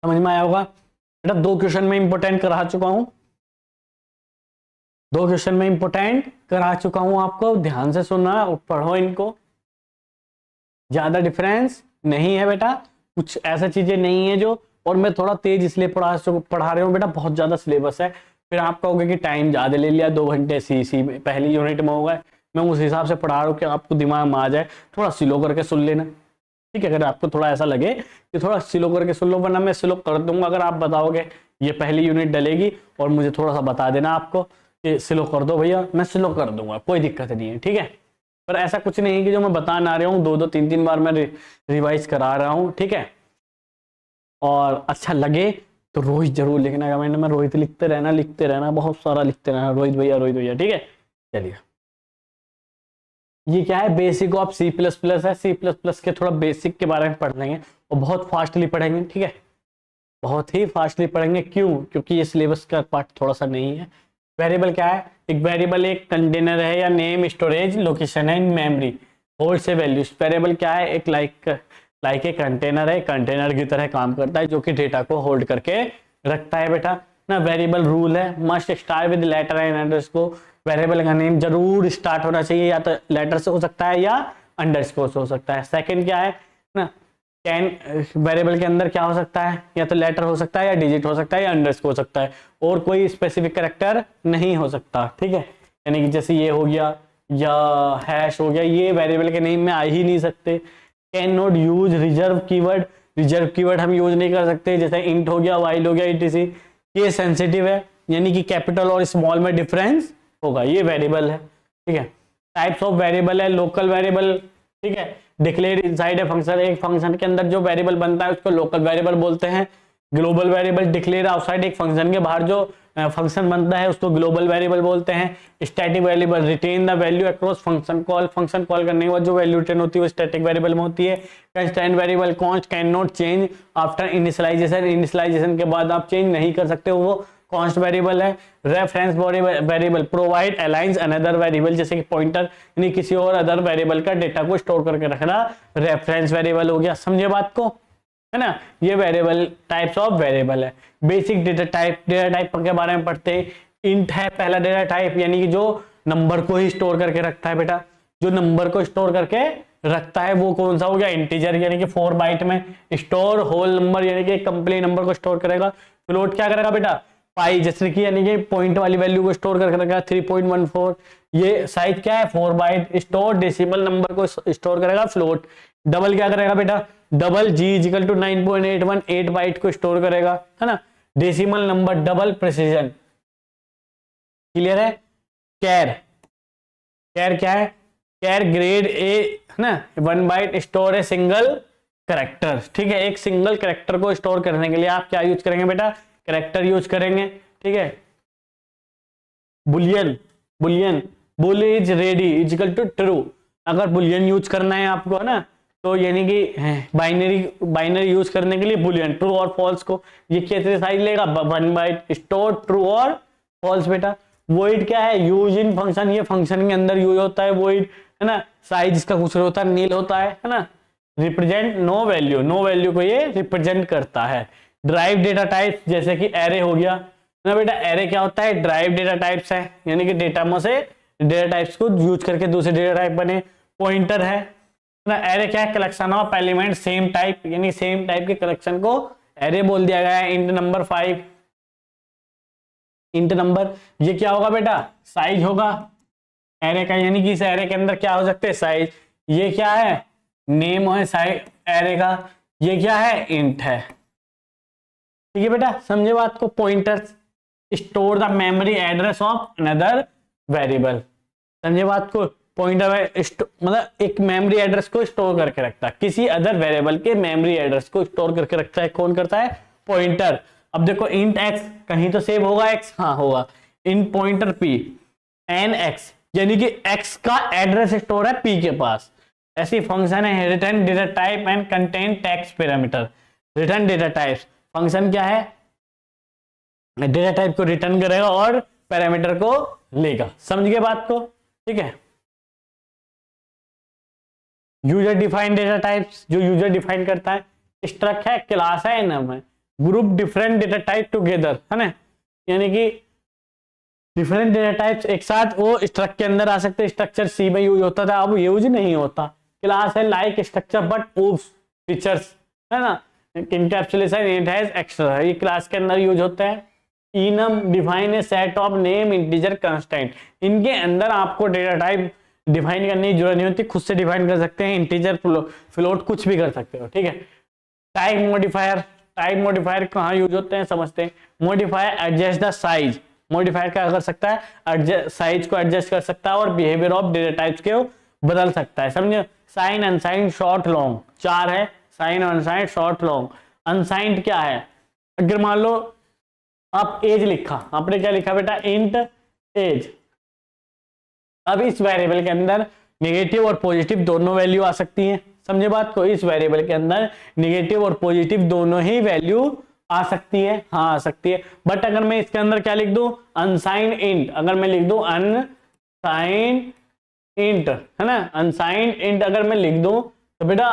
समझ में आया होगा बेटा। दो क्वेश्चन में इंपोर्टेंट करा चुका हूं, दो क्वेश्चन में इंपोर्टेंट करा चुका हूं, आपको ध्यान से सुनना और पढ़ो इनको, ज्यादा डिफरेंस नहीं है बेटा, कुछ ऐसा चीजें नहीं है जो, और मैं थोड़ा तेज इसलिए पढ़ा रहा हूँ बेटा, बहुत ज्यादा सिलेबस है, फिर आप कहोगे कि टाइम ज्यादा ले लिया, 2 घंटे सी पहली यूनिट में होगा, मैं उस हिसाब से पढ़ा रहा हूँ कि आपको दिमाग में आ जाए, थोड़ा स्लो करके सुन लेना, ठीक है। अगर आपको थोड़ा ऐसा लगे कि थोड़ा स्लो करके सुन लो, वरना मैं स्लो कर दूंगा, अगर आप बताओगे ये पहली यूनिट डलेगी और मुझे थोड़ा सा बता देना आपको कि स्लो कर दो भैया, मैं स्लो कर दूंगा, कोई दिक्कत नहीं है, ठीक है। पर ऐसा कुछ नहीं कि जो मैं बता ना रहा हूँ, 2-2 3-3 बार मैं रिवाइज करा रहा हूँ, ठीक है। और अच्छा लगे तो रोहित जरूर लिखना कमेंट में, रोहित लिखते रहना, बहुत सारा लिखते रहना, रोहित भैया, ठीक है। चलिए, ये क्या है, basic of C plus plus है, सी प्लस प्लस के थोड़ा बेसिक के बारे में पढ़ लेंगे और बहुत फास्टली पढ़ेंगे, ठीक है, बहुत ही फास्टली पढ़ेंगे। क्यों, क्योंकि ये सिलेबस का पार्ट थोड़ा सा नहीं है। वेरिएबल क्या है, एक वेरिएबल एक कंटेनर है या नेम, स्टोरेज, लोकेशन है इन मेमोरी, होल्ड से वैल्यूज। वेरिएबल क्या है, एक लाइक लाइक ए कंटेनर है, कंटेनर की तरह काम करता है जो कि डेटा को होल्ड करके रखता है बेटा ना। वेरिएबल रूल है, must start with letter and underscore. Variable का नेम जरूर स्टार्ट होना चाहिए, या तो लेटर से हो सकता है या अंडरस्कोर से हो सकता है। सेकंड क्या है ना, कैन वेरिएबल के अंदर क्या हो सकता है, या तो लेटर हो सकता है या डिजिट हो सकता है या अंडरस्कोर हो सकता है, और कोई स्पेसिफिक कैरेक्टर नहीं हो सकता, ठीक है। यानी कि जैसे ये हो गया या हैश हो गया, ये वेरिएबल के नेम में आ ही नहीं सकते। Can not use reserve keyword, reserve keyword हम यूज नहीं कर सकते, जैसे इंट हो गया, वाइल हो गया, etc। ये सेंसिटिव है, यानी कि कैपिटल और स्मॉल में डिफरेंस होगा, ये वेरिएबल है, ठीक है। टाइप्स ऑफ वेरिएबल है, लोकल वेरिएबल, ठीक है। डिक्लेयर इनसाइड ए फंक्शन, एक फंक्शन के अंदर जो वेरिएबल बनता है उसको लोकल वेरिएबल बोलते हैं। ग्लोबल वेरिएबल डिक्लेयर आउटसाइड, एक फंक्शन के बाहर जो फंक्शन बनता है उसको ग्लोबल वेरिएबल बोलते हैं। Static variable retain the value across function call, function call करने के बाद जो वैल्यू रिटेन होती है वो स्टैटिक वेरिएबल में होती है। Constant variable const can not change after initialisation, initialisation के बाद आप चेंज नहीं कर सकते, वो कॉन्स्ट वेरिएबल है। Reference variable provide alias another variable, जैसे कि पॉइंटर यानी किसी और अदर वेरिएबल का डेटा को स्टोर करके रखना रेफरेंस वेरिएबल हो गया। समझे बात को, है ना। ये वेरिएबल टाइप्स ऑफ वेरिएबल है। Basic data type, data type के बारे में पढ़ते हैं। इंट है पहला डेटा टाइप, यानी कि जो नंबर को ही स्टोर करके रखता है बेटा, जो नंबर को स्टोर करके रखता है वो कौन सा हो गया, इंटीजर, यानी कि 4 बाइट में। स्टोर होल नंबर, यानी कि कंप्लीट नंबर को स्टोर करेगा। फ्लोट क्या करेगा बेटा, पाई, जैसे कि यानी कि पॉइंट वाली वैल्यू को स्टोर करके रखेगा 3.14। ये साइज क्या है 4 बाइट। स्टोर डेसिमल नंबर को स्टोर करेगा फ्लोट। डबल क्या करेगा बेटा, double g equal to 9.81, 8 byte को स्टोर करेगा, है ना। Decimal number double precision, clear है। कैर, कैर क्या है, कैर ग्रेड ए, है ना। 1 बाइट स्टोर है सिंगल कैरेक्टर, ठीक है। एक सिंगल कैरेक्टर को स्टोर करने के लिए आप क्या यूज करेंगे बेटा, कैरेक्टर यूज करेंगे, ठीक है। Boolean, Boolean, bool is ready equal to true. अगर बुलियन यूज करना है आपको, है ना, तो यानी कि बाइनरी यूज करने के लिए बुलियन, ट्रू और फॉल्स को ये कितने साइज लेगा, 1 bite. Store true or false बेटा। वॉइड क्या है, यूज इन फंक्शन, ये फंक्शन के अंदर यूज होता है वॉइड, है ना। साइज इसका कुछ होता है, नील होता है ना। Represent no value, no value को ये रिप्रेजेंट करता है। ड्राइव डेटा टाइप, जैसे कि एरे हो गया ना बेटा। एरे क्या होता है, ड्राइव डेटा टाइप्स है, यानी कि डेटा में से डेटा टाइप्स को यूज करके दूसरे डेटा टाइप बने। पॉइंटर है ना। एरे क्या है, collection of element same type, यानी सेम टाइप के कलेक्शन को एरे बोल दिया गया है। इंट नंबर 5, इंट नंबर, ये क्या होगा बेटा, साइज होगा एरे का, यानी कि इस एरे के अंदर क्या हो सकते हैं, साइज। ये क्या है, नेम है साइज एरे का। ये क्या है, इंट है, ठीक है बेटा। समझे बात को। Pointers store the memory address of another variable, समझे बात को। पॉइंटर मतलब एक मेमोरी एड्रेस को स्टोर करके रखता है, किसी अदर वेरिएबल के मेमोरी एड्रेस को स्टोर करके रखता है, कौन करता है, पॉइंटर। अब देखो इंट एक्स, कहीं तो सेव होगा एक्स, हाँ होगा। इन पॉइंटर पी एन एक्स, यानी कि एक्स का एड्रेस स्टोर है पी के पास। ऐसी फंक्शन है return data type and contain text parameter. Return data type function क्या है, डेटा टाइप को रिटर्न करेगा और पैरामीटर को लेगा। समझ गए बात को, ठीक है। यूजर डिफाइन डेटा टाइप्स, जो यूजर डिफाइन करता है। स्ट्रक्ट है, क्लास है, नाम है। Group different data type together, है ना, यानी कि डिफरेंट डेटा टाइप्स एक साथ वो स्ट्रक्चर के अंदर आ सकते हैं। स्ट्रक्चर सी में यूज होता था, अब यूज नहीं होता। क्लास है like structure but obs features, है ना। इनकैप्सुलेशन इट हैज एक्स्ट्रा, ये क्लास के अंदर यूज होता है। Enum define a set of name integer constant, इनके अंदर आपको डेटा टाइप डिफाइन करने की जरूरत नहीं होती, खुद से डिफाइन कर सकते हैं। इंटीजर, फ्लोट, कुछ भी कर सकते हो, ठीक है। टाइप मॉडिफायर, टाइप मॉडिफायर कहाँ यूज होते हैं समझते हैं। Modifier adjust the size, modifier क्या कर सकता है, साइज को एडजस्ट कर सकता है और बिहेवियर ऑफ डेटा टाइप्स के बदल सकता है, समझे। साइन, अनसाइंड, शॉर्ट, लॉन्ग, 4 है। Sign, unsigned, short, long. Unsigned क्या है, अगर मान लो आप एज लिखा, आपने क्या लिखा बेटा, इंट एज। अब इस वेरिएबल के अंदर नेगेटिव और पॉजिटिव दोनों वैल्यू आ सकती हैं, समझे बात को। इस वेरिएबल के अंदर नेगेटिव और पॉजिटिव दोनों ही वैल्यू आ सकती है, हाँ आ सकती है। बट अगर मैं इसके अंदर क्या लिख दूं, अनसाइंड इंट, अगर मैं लिख दूं अनसाइंड इंट, है ना, अनसाइंड इंट अगर मैं लिख दूं तो बेटा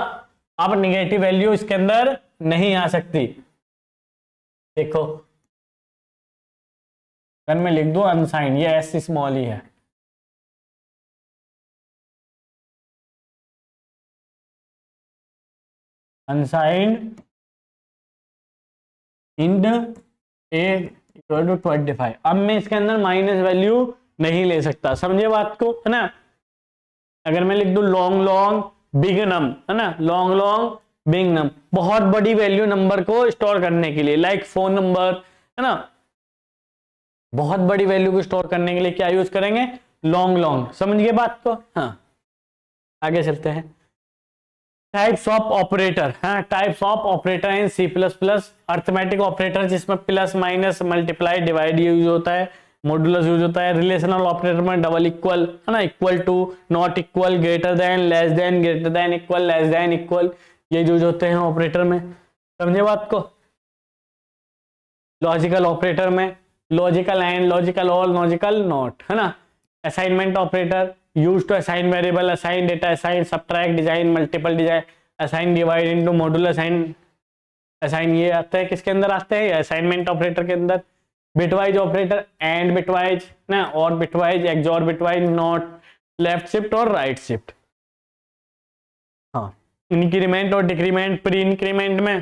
अब निगेटिव वैल्यू इसके अंदर नहीं आ सकती। देखो अगर मैं लिख दूं अनसाइंड, ये एस स्मॉल ही है, unsigned int a equal to 25। अब मैं इसके अंदर माइनस वैल्यू नहीं ले सकता, समझे बात को, है ना। अगर मैं लिख दूं लॉन्ग लॉन्ग बिग नम, है ना, लॉन्ग लॉन्ग बिग नम, बहुत बड़ी वैल्यू नंबर को स्टोर करने के लिए, लाइक फोन नंबर, है ना, बहुत बड़ी वैल्यू को स्टोर करने के लिए क्या यूज करेंगे, लॉन्ग लॉन्ग। समझ गए बात को। हाँ आगे चलते हैं। टाइप्स ऑफ ऑपरेटर, हाँ types of operator in C plus plus, arithmetic operator जिसमें plus minus multiply divide use होता है, मॉडुलस यूज होता है, रिलेशनल ऑपरेटर में डबल इक्वल, है ना, equal to, not equal, greater than, less than, greater than equal, less than equal, ये use होते हैं ऑपरेटर में। समझे बात को। लॉजिकल ऑपरेटर में logical and, logical or, logical not, है ना। Assignment operator use to assign variable, assign data, assign subtract, design multiple design, assign divide into module, assign, assign ये आता है किसके अंदर आते हैं, असाइनमेंट ऑपरेटर के अंदर। बिटवाइज ऑपरेटर एंड बिटवाइज ना, और bitwise, XOR bitwise, not, left shift और राइट शिफ्ट। हाँ इंक्रीमेंट और डिक्रीमेंट, प्री इंक्रीमेंट में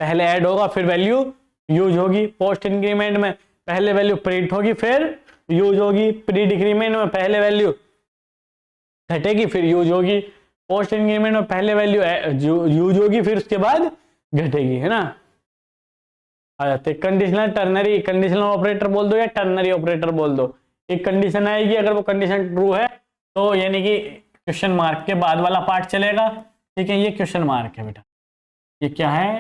पहले ऐड होगा फिर वैल्यू यूज होगी, पोस्ट इंक्रीमेंट में पहले वैल्यू प्रिंट होगी फिर यूज होगी, प्री डिक्रीमेंट में पहले वैल्यू घटेगी फिर यूज होगी, पोस्ट इंक्रीमेंट में पहले वैल्यू यूज होगी फिर उसके बाद घटेगी, है ना। आ जाते कंडीशनल, टर्नरी, कंडीशनल ऑपरेटर बोल दो या टर्नरी ऑपरेटर बोल दो। एक कंडीशन आएगी, अगर वो कंडीशन ट्रू है तो यानी कि क्वेश्चन मार्क के बाद वाला पार्ट चलेगा, ठीक है। ये क्वेश्चन मार्क है बेटा, ये क्या है,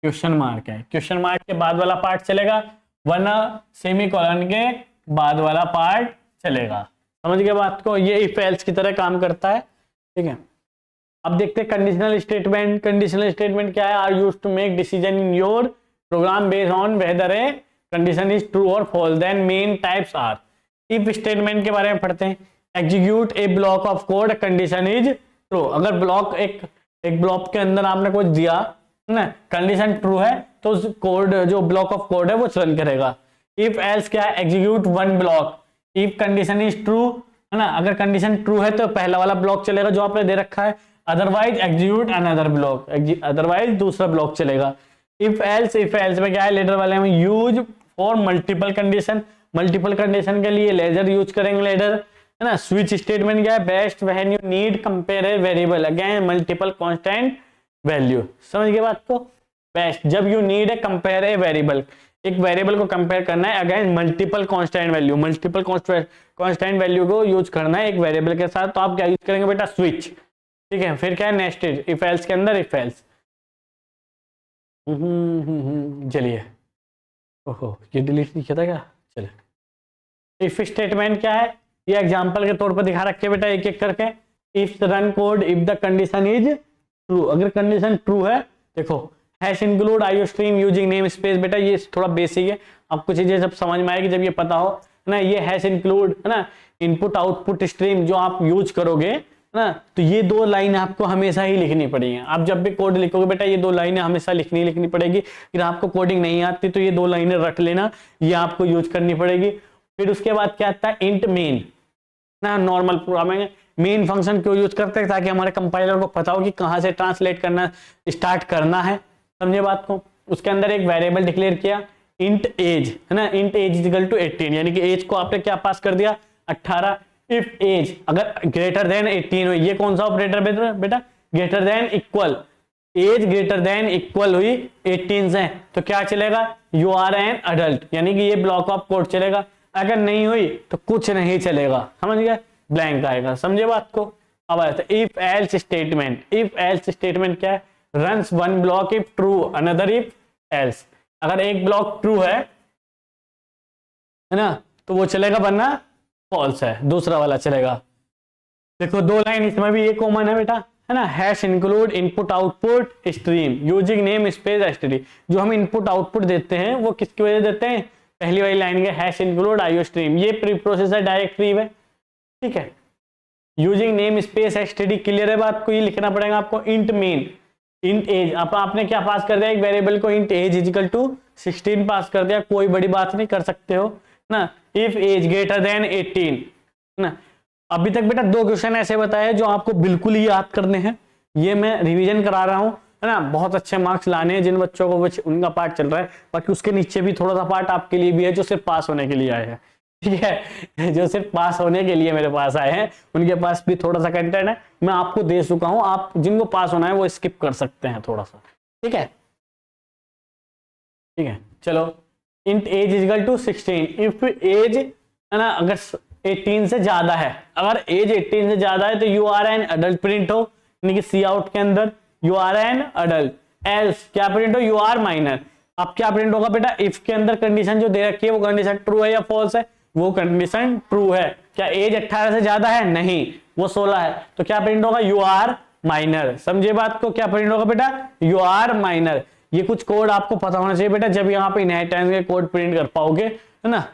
क्वेश्चन मार्क है, क्वेश्चन मार्क के बाद वाला पार्ट चलेगा, वरना सेमी कॉलन के बाद वाला पार्ट चलेगा। समझ गए बात को। ये इफ एल्स की तरह काम करता है, ठीक है। अब देखते हैं कंडीशनल स्टेटमेंट। कंडीशनल स्टेटमेंट क्या है, are used to make decision in your program based on whether a condition is true or false, then main types are. If statement के बारे में पढ़ते हैं। Execute a block of code, condition is true. अगर block एक block के अंदर आपने कुछ दिया ना, कंडीशन ट्रू है तो उस कोड, जो ब्लॉक ऑफ कोड है वो रन करेगा। इफ एल्स क्या है, execute one block, if condition is true, है ना, अगर कंडीशन ट्रू है तो पहला वाला ब्लॉक चलेगा जो आपने दे रखा है, otherwise execute another block, otherwise दूसरा ब्लॉक चलेगा। इफ एल्स में क्या है, लेटर वाले में use for multiple condition, multiple condition के लिए लेजर यूज करेंगे, लेटर, है ना। स्विच स्टेटमेंट क्या है, best when you need compare a variable again multiple constant value. समझ गए बात को। बेस्ट जब you need a compare a variable, एक वेरिएबल को कंपेयर करना है again multiple constant value, multiple constant value को यूज करना है एक वेरिएबल के साथ, तो आप क्या यूज करेंगे बेटा, स्विच, ठीक है। फिर क्या है, नेस्टेड इफ एल्स के अंदर इफ एल्स। चलिए, ओहो ये डिलीट नहीं किया था क्या, चलिए। इफ स्टेटमेंट क्या है, ये एग्जांपल के तौर पर दिखा रखे बेटा एक एक करके। If run code if the condition is true, अगर कंडीशन ट्रू है, देखो hash include iostream using name space, बेटा ये थोड़ा बेसिक है, आपको चीजें सब समझ में आएगी जब ये पता हो, है ना। ये हैश इंक्लूड, है ना, इनपुट आउटपुट स्ट्रीम जो आप यूज करोगे, है ना, तो ये दो लाइन आपको हमेशा ही लिखनी पड़ेगी। आप जब भी कोड लिखोगे बेटा ये दो लाइनें हमेशा लिखनी पड़ेगी। फिर आपको कोडिंग नहीं आती तो ये दो लाइनें रख लेना, ये आपको यूज करनी पड़ेगी। फिर उसके बाद क्या आता है, इंट मेन ना, नॉर्मल प्रोग्रामिंग मेन फंक्शन क्यों यूज करते हैं, ताकि हमारे कंपाइलर को पता हो कि कहां से ट्रांसलेट करना स्टार्ट करना है। समझे बात को। उसके अंदर एक वेरिएबल डिक्लेयर किया इंट एज, है ना, int age is equal to 18, यानी कि एज को आपने क्या पास कर दिया, 18। इफ एज अगर ग्रेटर देन 18 हुई, ये कौन सा ऑपरेटर बेटा, greater than equal, age greater than equal हुई 18 से, तो क्या चलेगा, यू आर एन अडल्ट, यानी कि ये ब्लॉक ऑफ कोड चलेगा। अगर नहीं हुई तो कुछ नहीं चलेगा, समझ गए, ब्लैंक आएगा। समझे बात को। अब आता है if else statement. If else statement क्या है, runs one block if true another if else. अगर एक ब्लॉक ट्रू है ना, तो वो चलेगा, वरना फॉल्स है, दूसरा वाला चलेगा। देखो दो लाइन इसमें भी ये कॉमन है बेटा, है ना, hash include input output stream using namespace STD. जो हम इनपुट आउटपुट देते हैं वो किसकी वजह देते हैं, पहली वाली लाइन के हैश इंक्लूड आईओ स्ट्रीम, ये प्री प्रोसेसर डायरेक्टरी है, ठीक है। Using namespace STD, clear है बात को, ये लिखना पड़ेगा आपको। इंट मेन, इंट एज, आपने क्या पास कर दिया, एक वेरिएबल को इंट एज इजिकल टू 16 पास कर दिया, कोई बड़ी बात नहीं, कर सकते हो ना। इफ एज ग्रेटर देन 18 ना। अभी तक बेटा 2 क्वेश्चन ऐसे बताए जो आपको बिल्कुल ही याद करने हैं, ये मैं रिवीजन करा रहा हूं, है ना। बहुत अच्छे मार्क्स लाने हैं जिन बच्चों को उनका पार्ट चल रहा है, बाकी उसके नीचे भी थोड़ा सा पार्ट आपके लिए भी है जो सिर्फ पास होने के लिए आए हैं, ठीक है। जो सिर्फ पास होने के लिए मेरे पास आए हैं उनके पास भी थोड़ा सा कंटेंट है, मैं आपको दे चुका हूं, आप जिनको पास होना है वो स्किप कर सकते हैं थोड़ा सा, ठीक है, ठीक है। चलो, int age equal to 16, if age, है ना, अगर 18 से ज्यादा है, अगर एज 18 से ज्यादा है तो you are an adult print हो, यानी कि सी आउट के अंदर you are an adult, else क्या प्रिंट हो, यू आर माइनर। अब क्या प्रिंट होगा बेटा, इफ के अंदर कंडीशन जो दे रखी है वो कंडीशन ट्रू है या फॉल्स है, वो कंडीशन ट्रू है। क्या एज 18 से ज्यादा है, नहीं, वो 16 है, तो क्या प्रिंट होगा, यू आर माइनर। समझे बात को, क्या प्रिंट होगा बेटा, यू आर माइनर। ये कुछ कोड आपको पता होना चाहिए बेटा, जब यहाँ पे इनहेरिटेंस के कोड प्रिंट कर पाओगे, है ना।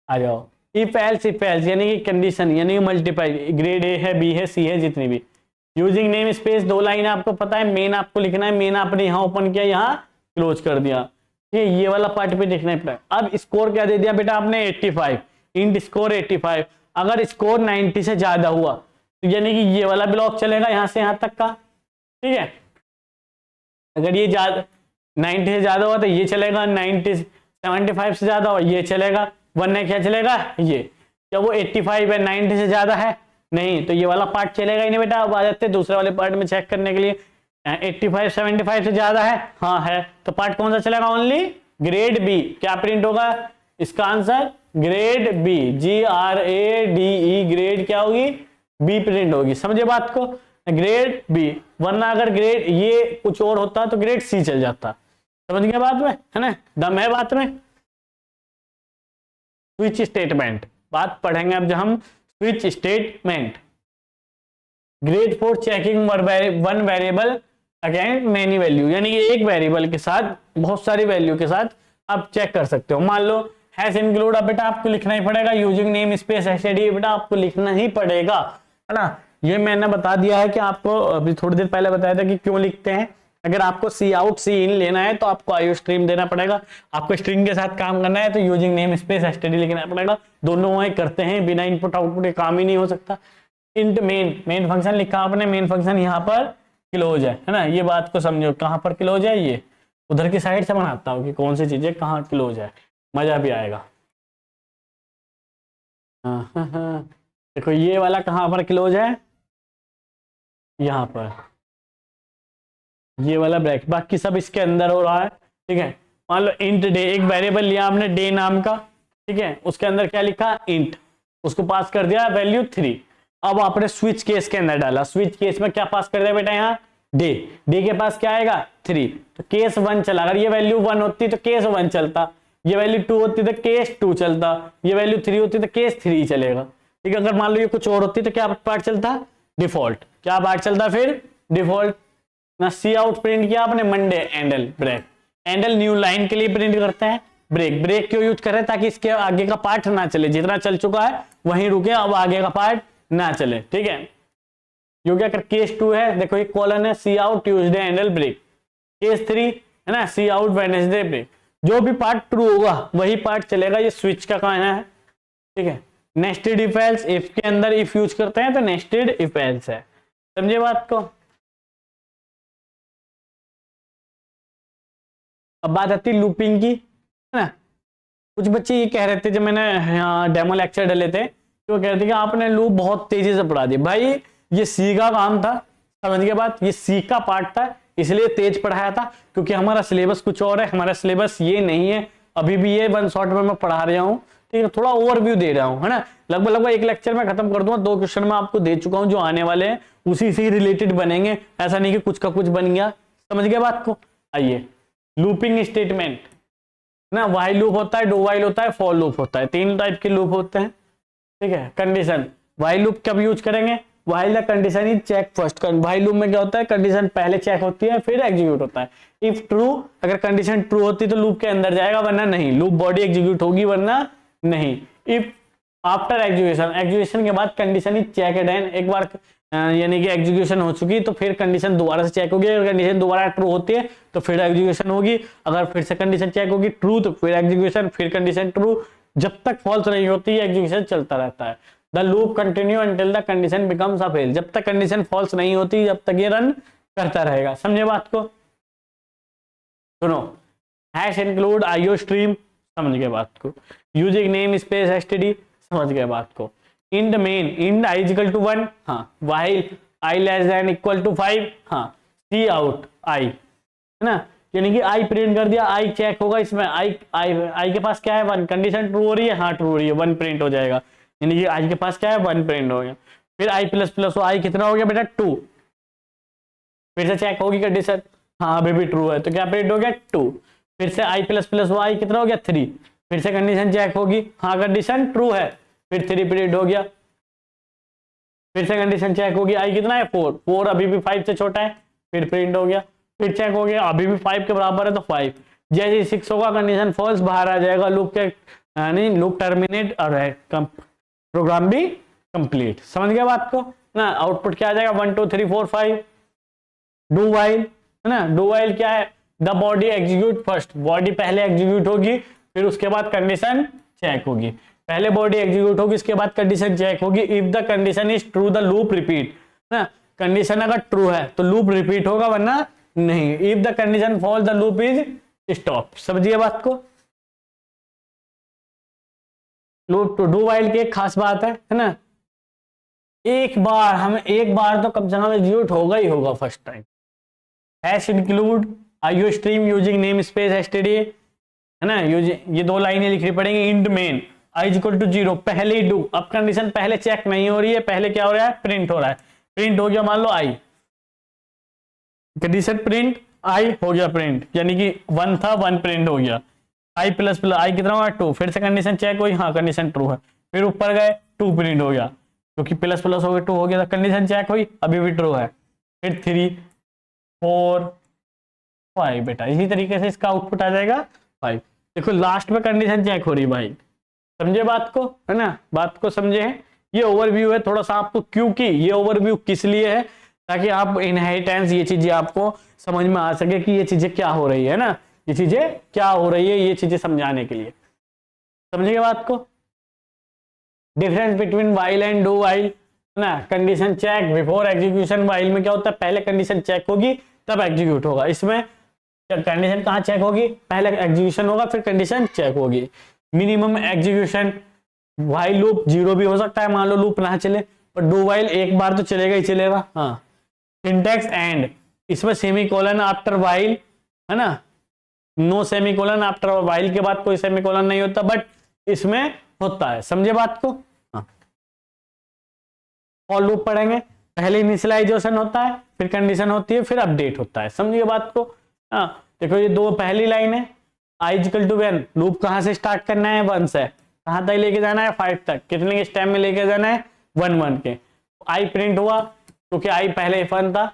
आ जाओ, इफ एल्स यानी कि कंडीशन, यानी कि मल्टीप्लाई, ग्रेड ए है, बी है, सी है, जितनी भी। यूजिंग नेम स्पेस, 2 लाइन आपको पता है, मेन आपको लिखना है, मेन आपने यहाँ ओपन किया, यहाँ क्लोज कर दिया, ये वाला पार्ट भी लिखना है। अब स्कोर क्या दे दिया बेटा आपने, 85, इंट स्कोर 85। अगर स्कोर 90 से ज्यादा हुआ तो यानी कि ये वाला ब्लॉक चलेगा यहाँ से यहाँ तक का, ठीक है। अगर ये ज्यादा 90 से ज्यादा हुआ तो ये चलेगा, 75 से ज्यादा हुआ ये चलेगा, वरना क्या चलेगा, ये। जब वो 85 है, 90 से ज्यादा है, नहीं, तो ये वाला पार्ट चलेगा ही नहीं बेटा। अब आ जाते हैं दूसरे वाले पार्ट में चेक करने के लिए। 85 75 से ज्यादा है, हाँ है, तो पार्ट कौन सा चलेगा, ओनली ग्रेड बी। क्या प्रिंट होगा इसका answer, grade B, GRADE, grade क्या होगी, बी प्रिंट होगी। समझे बात को, ग्रेड बी। वरना अगर ग्रेड ये कुछ और होता तो ग्रेड सी चल जाता। समझ गया बात में, है ना, दम है बात में। स्विच स्टेटमेंट बात पढ़ेंगे अब जब हम, switch statement. Grade 4 checking one variable against many value, यानी कि एक वेरिएबल के साथ बहुत सारी वैल्यू के साथ आप चेक कर सकते हो। मान लो हैश इंक्लूड, अब बेटा आपको लिखना ही पड़ेगा, यूजिंग नेम स्पेस एसटीडी बेटा आपको लिखना ही पड़ेगा, है ना। ये मैंने बता दिया है कि आपको अभी थोड़ी देर पहले बताया था कि क्यों लिखते हैं। अगर आपको सी आउट सी इन लेना है तो आपको आईओ स्ट्रीम देना पड़ेगा, आपको स्ट्रिंग के साथ काम करना है तो यूजिंग नेम स्पेस एसटीडी लिखना पड़ेगा। दोनों वही करते हैं, बिना इनपुट आउटपुट के काम ही नहीं हो सकता। इंट मेन फंक्शन लिखा आपने, मेन फंक्शन यहाँ पर क्लोज है ना, ये बात को समझो, कहाँ पर क्लोज है, ये उधर की साइड से बनाता हूँ कि कौन सी चीजें कहाँ क्लोज है, मजा भी आएगा। हाँ, देखो ये वाला कहाँ पर क्लोज है, यहाँ पर, ये वाला ब्रैकेट, बाकी सब इसके अंदर हो रहा है, ठीक है। मान लो इंट डे, एक वेरिएबल लिया आपने डे नाम का, ठीक है, उसके अंदर क्या लिखा, इंट, उसको पास कर दिया वैल्यू 3। अब आपने स्विच केस के अंदर डाला, स्विच केस में क्या पास कर दिया बेटा, यहाँ डे, डे के पास क्या आएगा 3, तो केस 1 चला। अगर ये वैल्यू 1 होती तो केस 1 चलता, ये वैल्यू 2 होती तो केस 2 चलता, ये वैल्यू 3 होती तो केस 3 चलेगा, ठीक है। अगर मान लो ये कुछ और होती तो क्या पार्ट चलता, डिफॉल्ट, क्या पार्ट चलता फिर, डिफॉल्ट ना। सी आउट प्रिंट किया आपने, Monday endl break, endl new line के लिए प्रिंट करते हैं, ब्रेक, ब्रेक क्यों यूज करें, ताकि इसके आगे का पार्ट ना चले, जितना चल चुका है वहीं रुके, अब आगे का पार्ट ना चले, ठीक है। क्योंकि अगर केस 2 है, देखो ये कॉलन है, cout Tuesday endl break, case 3 है ना, सी आउट वेडनेसडे ब्रेक, जो भी पार्ट ट्रू होगा वही पार्ट चलेगा। ये स्विच का कहना है, ठीक है। नेस्टेड इफ एल्स, इफ के अंदर इफ यूज करते हैं तो नेस्टेड इफ एल्स है, समझे बात को। अब बात आती है लूपिंग की, है ना। कुछ बच्चे ये कह रहे थे, जब मैंने यहाँ डेमो लेक्चर डाले थे तो कह रहे थे कि आपने लूप बहुत तेजी से पढ़ा दिया। भाई ये सी का काम था, समझ गए बात, ये सी का पार्ट था, इसलिए तेज पढ़ाया था, क्योंकि हमारा सिलेबस कुछ और है, हमारा सिलेबस ये नहीं है। अभी भी ये 1 शॉट में मैं पढ़ा रहा हूँ, ठीक है, थोड़ा ओवरव्यू दे रहा हूँ, है ना। लगभग एक लेक्चर में खत्म कर दूंगा, 2 क्वेश्चन में आपको दे चुका हूँ, जो आने वाले हैं उसी से ही रिलेटेड बनेंगे, ऐसा नहीं कि कुछ का कुछ बन गया, समझ गए बात को। आइए, लूपिंग स्टेटमेंट ना, व्हाइल लूप होता है, डू व्हाइल होता है, फॉर लूप होता है, 3 टाइप के लूप होते हैं, ठीक है। कंडीशन, व्हाइल लूप कब यूज करेंगे, while the condition is check first. While loop में क्या होता है, कंडीशन पहले चेक होती है फिर एग्जीक्यूट होता है। इफ ट्रू, अगर कंडीशन ट्रू होती तो लूप के अंदर जाएगा, वरना नहीं, लूप बॉडी एग्जीक्यूट होगी वरना नहीं। इफ आफ्टर एग्जीक्यूशन, एग्जीक्यूशन के बाद कंडीशन इज चेक अगेन, एक बार यानी कि एग्जीक्यूशन हो चुकी तो फिर कंडीशन दोबारा से चेक होगी, अगर कंडीशन दोबारा ट्रू होती है तो फिर एग्जीक्यूशन होगी, अगर फिर से कंडीशन चेक होगी ट्रू तो फिर एग्जीक्यूशन, फिर कंडीशन ट्रू, जब तक फॉल्स नहीं होती एग्जीक्यूशन चलता रहता है। The loop continue until the condition becomes a fail, जब तक कंडीशन फॉल्स नहीं होती जब तक ये रन करता रहेगा। समझे बात को? सुनो, हैश इंक्लूड आईओ स्ट्रीम, समझ गए बात को। यूजिंग नेम स्पेस एसटीडी, समझ गए बात को। Int main, int i equal to 1, हाँ, while i less than equal to 5, हाँ, सी आउट आई, है ना, यानी कि आई प्रिंट कर दिया, आई चेक होगा इसमें, आई के पास क्या है 1, कंडीशन ट्रू हो रही है, हाँ ट्रू हो रही है, 1 प्रिंट हो जाएगा, यानी कि आई के पास क्या है 1 प्रिंट हो गया। फिर आई प्लस प्लस आई कितना हो गया बेटा 2, फिर से चेक होगी कंडीशन, हाँ अभी भी ट्रू है तो क्या प्रिंट हो गया 2, फिर से आई प्लस प्लस आई कितना हो गया 3, फिर से कंडीशन चेक होगी, हाँ कंडीशन ट्रू है, फिर 3 प्रिंट हो गया, फिर से कंडीशन चेक होगी, आई कितना है 4, 4 अभी भी 5 से छोटा है, फिर प्रिंट हो गया, फिर चेक हो गया अभी भी 5 के बराबर है तो 5, जैसे 6 होगा कंडीशन फॉल्स बाहर आ जाएगा, लूप के यानी लूप टर्मिनेट और प्रोग्राम भी कंप्लीट। समझ गया बात को ना? आउटपुट क्या आ जाएगा 1 2 3 4 5। डू वाइल, है ना, डू वाइल क्या है, the body execute first, body पहले एग्जीक्यूट होगी फिर उसके बाद कंडीशन चेक होगी, पहले बॉडी एग्जीक्यूट होगी इसके बाद कंडीशन चेक होगी। If the condition is true the loop repeat, ना, कंडीशन अगर ट्रू है तो लूप रिपीट होगा वरना नहीं। If the condition false the loop is stop. समझिए बात को? लूप टू डू वाइल की एक खास बात है ना, एक बार तो कम से कम एग्जीक्यूट होगा ही होगा first time. Hash include iostream using namespace std, है ना, ये 2 लाइनें लिखनी पड़ेंगी। Int main i equal to 0, पहले ही डू, अब कंडीशन पहले चेक नहीं हो रही है, पहले क्या हो रहा है प्रिंट हो रहा है, प्रिंट हो गया मान लो आई, कंडीशन प्रिंट आई हो गया प्रिंट, यानी कि 1 था 1 प्रिंट हो गया, आई प्लस प्लस आई कितना हुआ 2, फिर से कंडीशन चेक हुई, हाँ कंडीशन ट्रू है, फिर ऊपर गए 2 प्रिंट हो गया क्योंकि प्लस प्लस हो गया 2 हो गया, कंडीशन चेक हुई अभी भी ट्रू है, फिर 3 4 5 बेटा, इसी तरीके से इसका आउटपुट आ जाएगा 5। देखो लास्ट में कंडीशन चेक हो रही भाई, समझे बात को, है ना, बात को समझे हैं। ये ओवरव्यू है थोड़ा सा आपको, क्योंकि ये ओवरव्यू किस लिए है, ताकि आप इनहेरिटेंस ये चीजें आपको समझ में आ सके कि ये चीजें क्या हो रही है ना, ये चीजें क्या हो रही है, ये चीजें समझाने के लिए। समझिए बात को? Difference between while and do while, है ना, condition check before execution, while में क्या होता है पहले कंडीशन चेक होगी तब एग्जीक्यूट होगा, इसमें कंडीशन कहाँ चेक होगी, पहले एग्जीक्यूशन होगा फिर कंडीशन चेक होगी। मिनिमम एग्जीक्यूशन, वाइल लूप 0 भी हो सकता है, मान लो लूप ना चले, पर डू वाइल एक बार तो चलेगा ही चलेगा। हाँ, सिंटैक्स एंड, इसमें सेमीकोलन आफ्टर वाइल, है ना, नो सेमीकोलन आफ्टर वाइल के बाद कोई सेमीकोलन नहीं होता, बट इसमें होता है। समझे बात को? हाँ, फॉर लूप पढ़ेंगे, पहले इनिशियलाइजेशन होता है फिर कंडीशन होती है फिर अपडेट होता है। समझिए बात को? हाँ, देखो ये 2 पहली लाइन है, आई इक्वल टू 1, लूप कहाँ से स्टार्ट करना है 1 से, कहाँ तक लेके जाना है 5 तक, कितने के स्टेप में लेके जाना है 1 1 के। आई प्रिंट हुआ क्योंकि आई पहले 1 था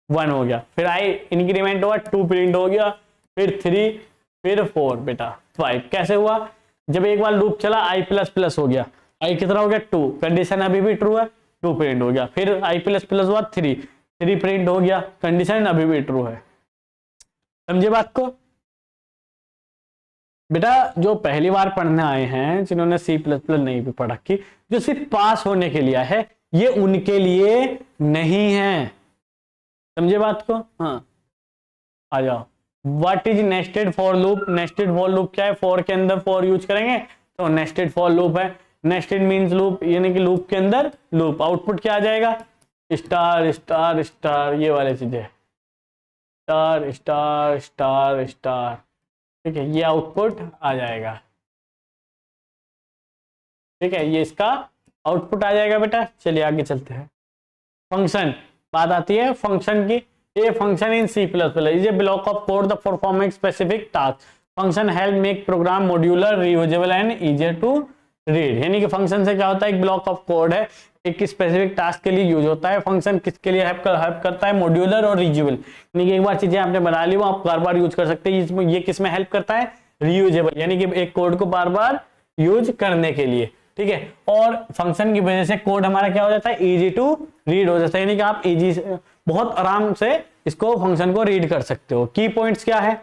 1 हो गया, फिर आई इंक्रीमेंट हुआ 2 प्रिंट हो गया, फिर 3 फिर 4 बेटा 5। कैसे हुआ, जब एक बार लूप चला आई प्लस प्लस हो गया, आई कितना हो गया 2, कंडीशन अभी भी ट्रू है 2 प्रिंट हो गया, फिर आई प्लस प्लस हुआ 3 प्रिंट हो गया, कंडीशन अभी भी ट्रू है। समझे बात को? बेटा जो पहली बार पढ़ने आए हैं जिन्होंने C++ नहीं भी पढ़ा कि जो सिर्फ पास होने के लिए है, ये उनके लिए नहीं है। समझे बात को? हाँ, आ जाओ। What is nested for loop? Nested for loop क्या है, फॉर के अंदर फॉर यूज करेंगे तो नेस्टेड फॉर लूप है। नेस्टेड मींस लूप, यानी कि लूप के अंदर लूप। आउटपुट क्या आ जाएगा, स्टार स्टार स्टार, ये वाले चीजें, स्टार स्टार स्टार स्टार, ठीक है, ये आउटपुट आ जाएगा। ठीक है, ये इसका आउटपुट आ जाएगा बेटा। चलिए आगे चलते हैं। फंक्शन, बात आती है फंक्शन की। A function in C++ is a block of code the performing specific task. Function help make program modular, reusable and easier to read. यानी कि फंक्शन से क्या होता है, एक ब्लॉक ऑफ कोड है, एक स्पेसिफिक टास्क के लिए यूज होता है। फंक्शन किसके लिए हेल्प करता है, मॉड्यूलर और रीयूजेबल, यानी कि एक बार चीजें आपने बना ली वो आप बार बार यूज कर सकते हैं। इसमें ये किस में हेल्प करता है, रीयूजेबल, यानी कि एक कोड को बार बार यूज करने के लिए। ठीक है। और फंक्शन की वजह से कोड हमारा क्या हो जाता है, इजी टू रीड हो जाता है, यानी कि आप इजी बहुत आराम से इसको फंक्शन को रीड कर सकते हो। की पॉइंट्स क्या है,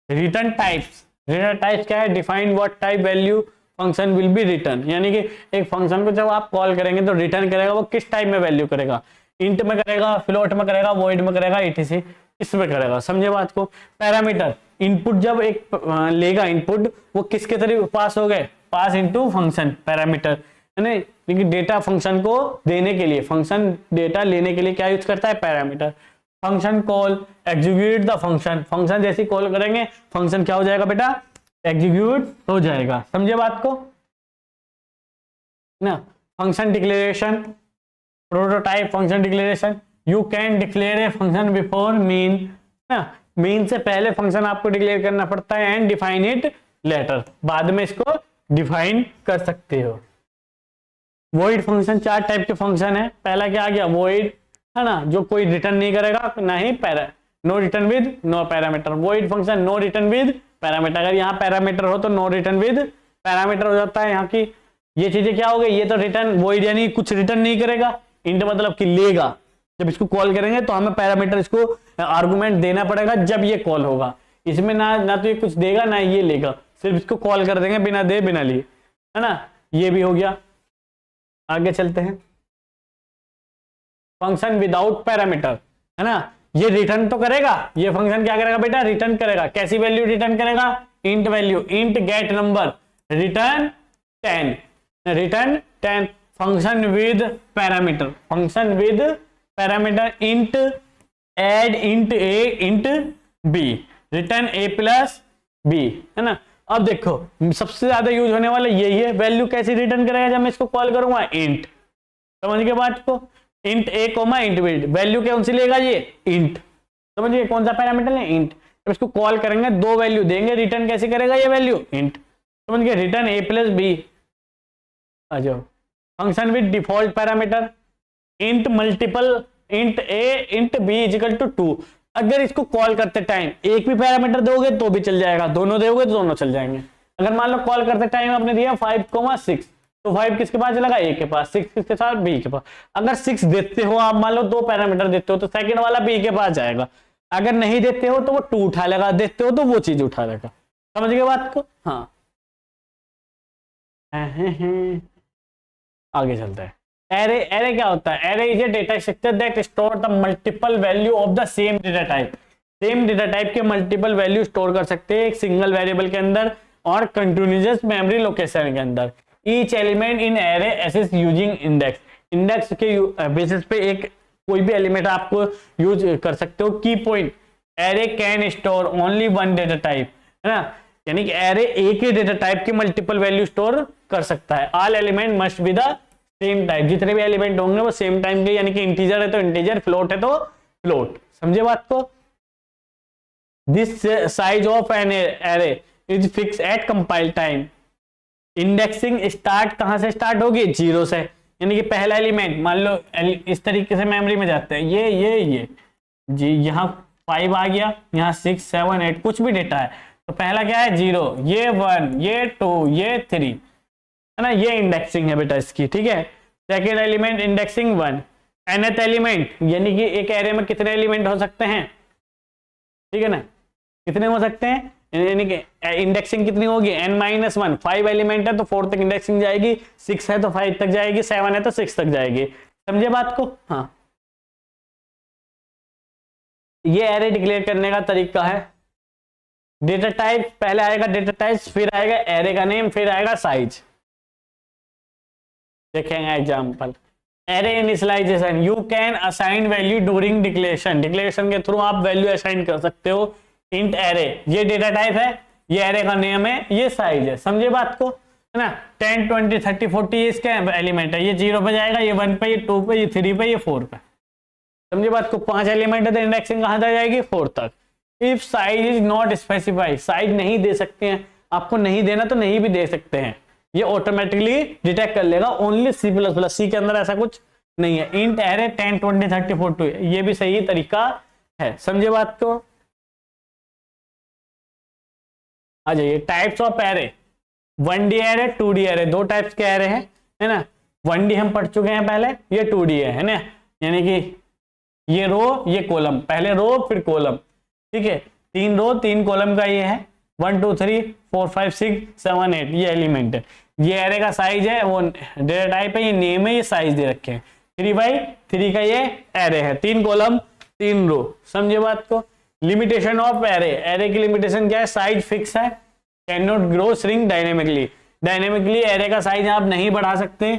रिटर्न टाइप्स। रिटर्न टाइप्स क्या है, define what type value function will be return, यानी कि एक फंक्शन को जब आप कॉल करेंगे तो रिटर्न करेगा वो किस टाइप में वैल्यू करेगा, इंट में करेगा, फ्लोट में करेगा, वॉइड में करेगा, etc इसमें करेगा। समझे बात को। पैरामीटर, इनपुट जब एक लेगा इनपुट, वो किसके तरह पास हो गए, पास इनटू फंक्शन पैरामीटर, है ना। डेटा फंक्शन को देने के लिए, फंक्शन डेटा लेने के लिए क्या यूज करता है, parameter. Function call, execute the function, function जैसी कॉल करेंगे फंक्शन क्या हो जाएगा बेटा, एग्जीक्यूट हो जाएगा। समझे बात को ना। Function declaration, prototype function declaration, you can declare a function before mean ना, मीन से पहले फंक्शन आपको डिक्लेयर करना पड़ता है, एंड डिफाइन इट लेटर, बाद में इसको डिफाइन कर सकते हो। वॉइड फंक्शन, चार टाइप के फंक्शन है। पहला क्या आ गया, वॉइड, है ना, जो कोई रिटर्न नहीं करेगा, ना ही no return with no parameter. Void function no return with parameter, अगर यहाँ पैरामीटर हो तो नो रिटर्न विद पैरामीटर हो जाता है। यहाँ की ये चीजें क्या हो गई, ये तो रिटर्न, वॉइड यानी कुछ रिटर्न नहीं करेगा, इंट मतलब कि लेगा, जब इसको कॉल करेंगे तो हमें पैरामीटर इसको आर्गुमेंट देना पड़ेगा जब ये कॉल होगा। इसमें ना तो ये कुछ देगा ना ये लेगा, सिर्फ इसको कॉल कर देंगे बिना दे बिना लिए, है ना। ये भी हो गया। आगे चलते हैं, फंक्शन विदाउट पैरामीटर, है ना, ये रिटर्न तो करेगा, ये फंक्शन क्या करेगा बेटा, रिटर्न करेगा। कैसी वैल्यू रिटर्न करेगा, int value, int get number, return 10, return 10। Function with parameter, function with parameter, int add int a int b, return a plus b, है ना। अब देखो सबसे ज्यादा यूज होने वाला यही है, वैल्यू कैसी रिटर्न करेगा जब मैं इसको कॉल करूंगा, इंट। समझ गए बात को, इंट ए कोमा इंट बी, वैल्यू कौन सी लेगा ये, इंट। समझिए कौन सा पैरामीटर है, इंट। जब इसको कॉल करेंगे दो वैल्यू देंगे, रिटर्न कैसे करेगा ये वैल्यू, इंट। समझ गए, रिटर्न ए प्लस बी। आ जाओ, function with default parameter, int multiple, int a int b equal to 2। अगर इसको कॉल करते टाइम एक भी पैरामीटर दोगे तो भी चल जाएगा, दोनों दोगे तो दोनों चल जाएंगे। अगर मान लो कॉल करते टाइम आपने दिया 5,6, तो 5 किसके पास चलेगा, ए के पास, 6 किसके साथ, बी के पास। अगर 6 देते हो आप, मान लो दो पैरामीटर देते हो, तो सेकंड वाला बी के पास जाएगा। अगर नहीं देते हो तो वो 2 उठा लेगा, देते हो तो वो चीज उठा लेगा। समझ गए बात को। हाँ आगे चलता है। एरे, एरे क्या होता है, array is a data structure that store the multiple value of the same data type. Same data type के मल्टीपल वैल्यू स्टोर कर सकते हैं एक सिंगल वेरिएबल के अंदर और कंटिन्यूअस मेमोरी लोकेशन के अंदर। Each element in array access using index, index के बेसिस पे एक कोई भी एलिमेंट आपको यूज कर सकते हो। की point, array can store only one data type, है ना, यानी कि एरे एक ही डेटा टाइप की मल्टीपल वैल्यू स्टोर कर सकता है। All element must be the same type, जितने भी एलिमेंट होंगे वो सेम टाइम के, यानी कि इंटीजर है तो इंटीजर, फ्लोट है तो फ्लोट। समझे बात को। This size of an array is fix eight compile time. Indexing start कहां से स्टार्ट होगी, 0 से, यानी कि पहला एलिमेंट मान लो इस तरीके से मेमोरी में जाते हैं, ये जी, यहाँ 5 आ गया, यहाँ 6 7 8 कुछ भी डेटा है, तो पहला क्या है 0, ये 1, ये 2, ये 3, है ना, ये इंडेक्सिंग है बेटा इसकी, ठीक है। Second element indexing 1, nth element, यानी कि एक एरे में कितने एलिमेंट हो सकते हैं, ठीक है ना, कितने हो सकते हैं, यानी कि इंडेक्सिंग कितनी होगी, n-1, 5 एलिमेंट है तो 4 तक इंडेक्सिंग जाएगी, 6 है तो 5 तक जाएगी, 7 है तो 6 तक जाएगी। समझे बात को। हाँ, ये एरे डिक्लेयर करने का तरीका है। डेटा टाइप, पहले आएगा डेटा टाइप, फिर आएगा एरे का नेम, फिर आएगा साइज। देखेंगे example, array initialisation, you can assign value during declaration, declaration के थ्रू आप वैल्यू असाइन कर सकते हो। इंट एरे, ये डेटा टाइप है, ये एरे का नेम है, ये साइज है। समझे बात को, है ना। 10 20 30 40 इसका एलिमेंट है, ये 0 पे जाएगा, ये 1 पे, ये 2 पे, ये 3 पे, ये 4 पे। समझे बात को। 5 एलिमेंट है तो इंडेक्सिंग कहां तक जाएगी, 4 तक। If size is not specified, size नहीं दे सकते हैं, आपको नहीं देना तो नहीं भी दे सकते हैं, ये ऑटोमेटिकली डिटेक्ट कर लेगा। ओनली C++, सी के अंदर ऐसा कुछ नहीं है। इंट एरे 10 20 30 40, ये भी सही तरीका है। समझे बात को। आ जाइए, types of array. 1D array 2D array, दो टाइप्स के एरे हैं, है ना। 1D हम पढ़ चुके हैं पहले, ये 2D है ना, यानी कि ये रो ये कॉलम, पहले रो फिर कॉलम, ठीक है। 3 रो 3 कॉलम का ये है, 1 2 3 4 5 6 7 8 ये एलिमेंट है। ये एरे का साइज है, वो डेटा टाइप है, ये नेम है, ये साइज दे रखे हैं। 3x3 का ये एरे है, 3 कॉलम 3 रो, समझे बात को। लिमिटेशन ऑफ एरे, एरे की लिमिटेशन क्या है, साइज फिक्स है, can not grow shrink dynamically, dynamically array का साइज आप नहीं बढ़ा सकते।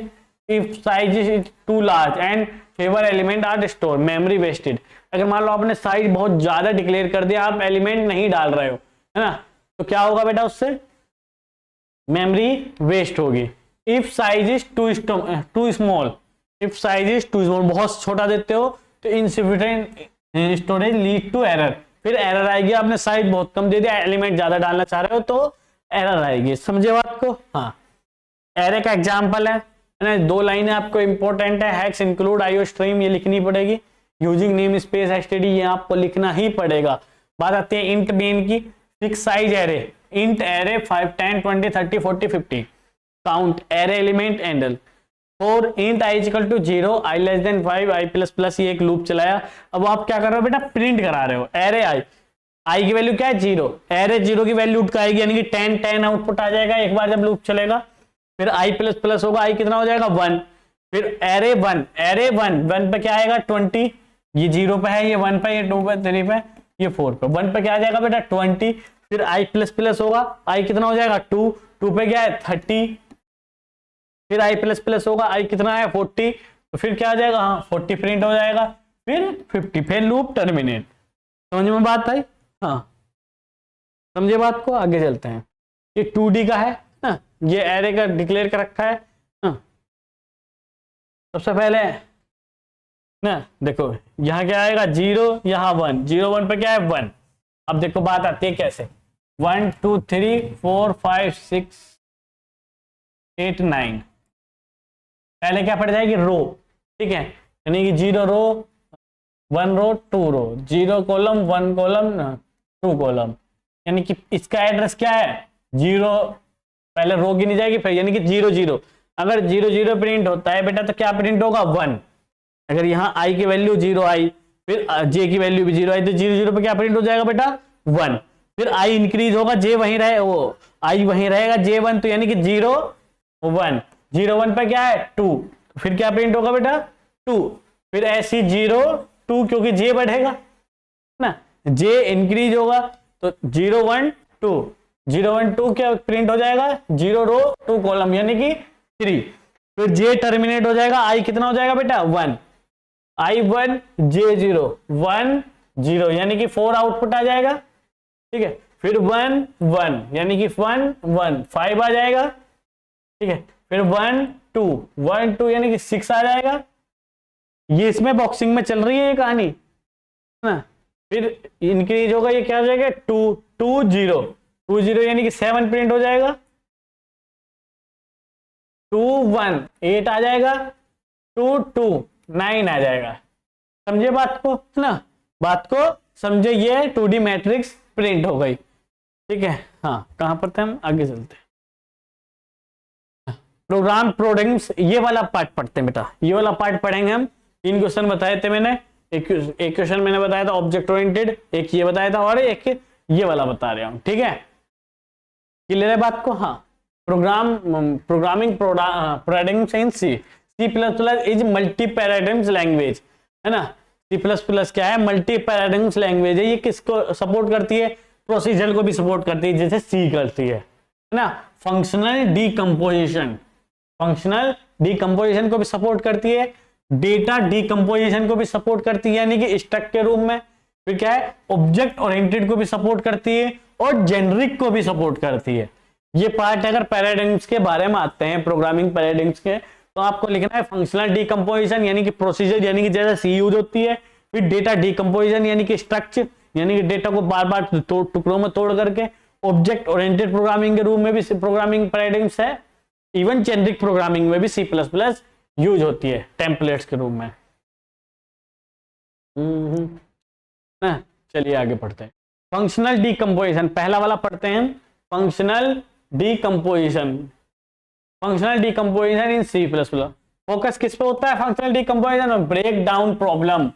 If size is too large and fewer element are store memory wasted, अगर मान लो आपने साइज बहुत ज्यादा डिक्लेयर कर दिया, आप एलिमेंट नहीं डाल रहे हो, है ना, तो क्या होगा बेटा, उससे मेमोरी वेस्ट होगी। If size is too small, if size is too small, बहुत छोटा देते हो तो insufficient storage lead to error, फिर एरर आएगी। आपने साइज बहुत कम दे दिया, एलिमेंट ज्यादा डालना चाह रहे हो तो एरर आएगी, समझे बात को। हाँ, एरे का एग्जांपल है ना, 2 लाइनें आपको इंपॉर्टेंट है, हैक्स इंक्लूड आईओ स्ट्रीम, ये लिखनी पड़ेगी। यूजिंग नेम स्पेस एसटीडी, ये आपको लिखना ही पड़ेगा। बात आती है इंट मेन की, fix size array, int array 5 10 20 30 40 50, count array element endl. और int i equal to 0 i less than 5 i plus plus, ये एक लूप चलाया। अब आप क्या कर रहे हो बेटा, प्रिंट करा रहे हो एरे आई की वैल्यू क्या है 0, एरे 0 की वैल्यू उठ आएगी, यानी कि 10 10 आउटपुट आ जाएगा एक बार जब लूप चलेगा। फिर आई प्लस प्लस होगा, आई कितना हो जाएगा 1, फिर एरे 1, एरे 1 पे क्या आएगा 20, ये 0 पे है, ये 1 पे, ये 2 पे, 3 पे, ये 4 पे, 1 पे क्या आ जाएगा बेटा 20, फिर आई प्लस प्लस होगा, आई कितना हो जाएगा 2 पे क्या है 30, फिर आई प्लस प्लस होगा, आई कितना है 40, तो फिर क्या आ जाएगा, हाँ 40 प्रिंट हो जाएगा, फिर 50, फिर लूप टर्मिनेट। समझ में बात आई, हाँ समझे बात को, आगे चलते हैं। ये 2D का है ना, ये एरे का डिक्लेयर कर रखा है। हाँ, सबसे पहले ना देखो यहाँ क्या आएगा 0, यहाँ 1, 0 1 पे क्या है 1। अब देखो बात आती है कैसे, 1 2 3 4 5 6 8 9, पहले क्या पड़ जाएगी रो, ठीक है, यानी कि 0 रो 1 रो 2 रो, 0 कॉलम 1 कॉलम 2 कॉलम, यानी कि इसका एड्रेस क्या है 0, पहले रो गिनी जाएगी फिर, यानी कि 0 0, अगर 0 0 प्रिंट होता है बेटा तो क्या प्रिंट होगा 1। अगर यहाँ आई की वैल्यू 0 आई, फिर जे की वैल्यू भी 0 आई, तो 0 0 पे क्या प्रिंट हो जाएगा बेटा 1। फिर आई इंक्रीज होगा, जे वहीं रहे, वो आई वहीं रहेगा, जे 1, तो यानी कि 0 1, 0 1 पे क्या है 2, फिर क्या प्रिंट होगा बेटा 2, फिर ऐसी 0 2, क्योंकि जे बढ़ेगा ना, जे इंक्रीज होगा तो 0 1 2, 0 1 2 क्या प्रिंट हो जाएगा 0 रो 2 कॉलम, यानी कि 3, फिर जे टर्मिनेट हो जाएगा, आई कितना हो जाएगा बेटा 1, आई 1 जे 0 1 0, यानी कि 4 आउटपुट आ जाएगा, ठीक है, फिर 1 1, यानी कि 1 1 5 आ जाएगा, ठीक है, फिर 1 2 1 2, यानी कि 6 आ जाएगा। ये इसमें बॉक्सिंग में चल रही है ये कहानी ना, फिर इंक्रीज होगा, ये क्या हो जाएगा 2 2 0 2 0, यानी कि 7 प्रिंट हो जाएगा, 2 1 8 आ जाएगा, 2 2 9 आ जाएगा। समझे बात को ना, बात को समझे, ये 2D मैट्रिक्स प्रिंट हो गई, ठीक है। हाँ कहां पर थे हम, आगे चलते हैं। प्रोग्राम प्रोडक्ट्स, ये वाला पार्ट पढ़ते हैं बेटा, ये वाला पार्ट पढ़ेंगे हम। 3 क्वेश्चन बताए थे मैंने, एक क्वेश्चन मैंने बताया था ऑब्जेक्ट ओरिएंटेड, एक ये बताया था और एक ये वाला बता रहा हूं, ठीक है, क्लियर है बात को। हाँ, programming paradigms in C plus plus is multi paradigms language, है ना। सी प्लस प्लस क्या है, मल्टी पैराडाइम्स लैंग्वेज है। ये किसको सपोर्ट करती है, प्रोसीजर को भी सपोर्ट करती है, जैसे सी करती है ना। फंक्शनल डीकंपोजिशन, फंक्शनल डीकंपोजिशन को भी सपोर्ट करती है, डेटा डीकंपोजिशन को भी सपोर्ट करती है, यानी कि स्ट्रक्चर के रूप में। फिर क्या है, ऑब्जेक्ट ओरिएंटेड को भी सपोर्ट करती है और जेनरिक को भी सपोर्ट करती है। ये पार्ट अगर पैराडाइम्स के बारे में आते हैं, प्रोग्रामिंग पैराडाइम्स के, तो आपको लिखना है फंक्शनल डीकंपोजिशन, यानी कि प्रोसीजर, यानी कि जैसे सी यूज होती है। फिर डेटा डीकंपोजिशन, यानी कि स्ट्रक्चर, यानी कि डेटा को बार बार टुकड़ों में तोड़ करके। ऑब्जेक्ट ओरिएंटेड प्रोग्रामिंग के रूप में भी प्रोग्रामिंग पैराडाइम्स है। इवन जेनरिक प्रोग्रामिंग में भी सी प्लस प्लस यूज होती है टेम्पलेट्स के रूप में। चलिए आगे पढ़ते हैं। फंक्शनल डीकंपोजिशन, पहला वाला पढ़ते हैं। Functional decomposition, functional decomposition in C plus plus. Focus किस पे होता है फंक्शनल डिकम्पोजिशन में? Break down problem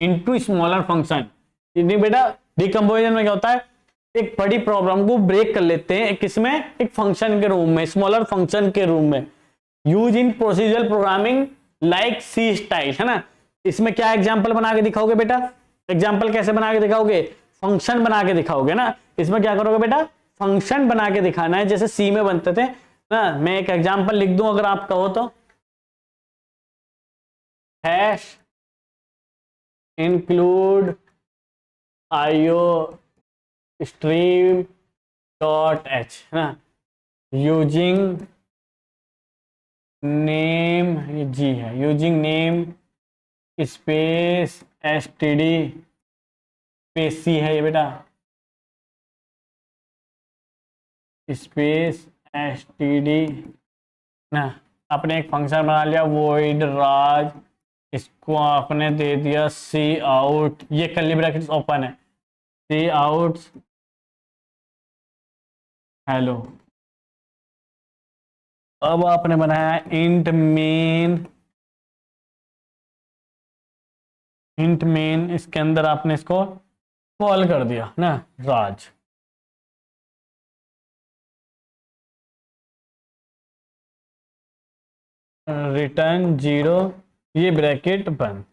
into smaller function. बेटा डिकम्पोजिशन में क्या होता है, एक बड़ी प्रॉब्लम को ब्रेक कर लेते हैं किसमें, एक फंक्शन के रूप में, स्मॉलर फंक्शन के रूप में। Use in procedural programming like C style, है ना। इसमें क्या एग्जांपल बना के दिखाओगे बेटा? एग्जांपल कैसे बना के दिखाओगे? फंक्शन बना के दिखाओगे ना। इसमें क्या करोगे बेटा? फंक्शन बना के दिखाना है, जैसे सी में बनते थे ना। मैं एक एग्जांपल लिख दूं अगर आप कहो तो, hash include iostream dot H, है ना, यूजिंग नेम, ये जी है, using namespace STD space C है ये बेटा, स्पेस एसटीडी ना। आपने एक फंक्शन बना लिया वॉइड राज, इसको आपने दे दिया सी आउट, ये कर्ली ब्रैकेट्स ओपन है, सी आउट हेलो। अब आपने बनाया इंट मेन, इंट मेन, इसके अंदर आपने इसको कॉल कर दिया ना राज। रिटर्न 0, ये ब्रैकेट बंद।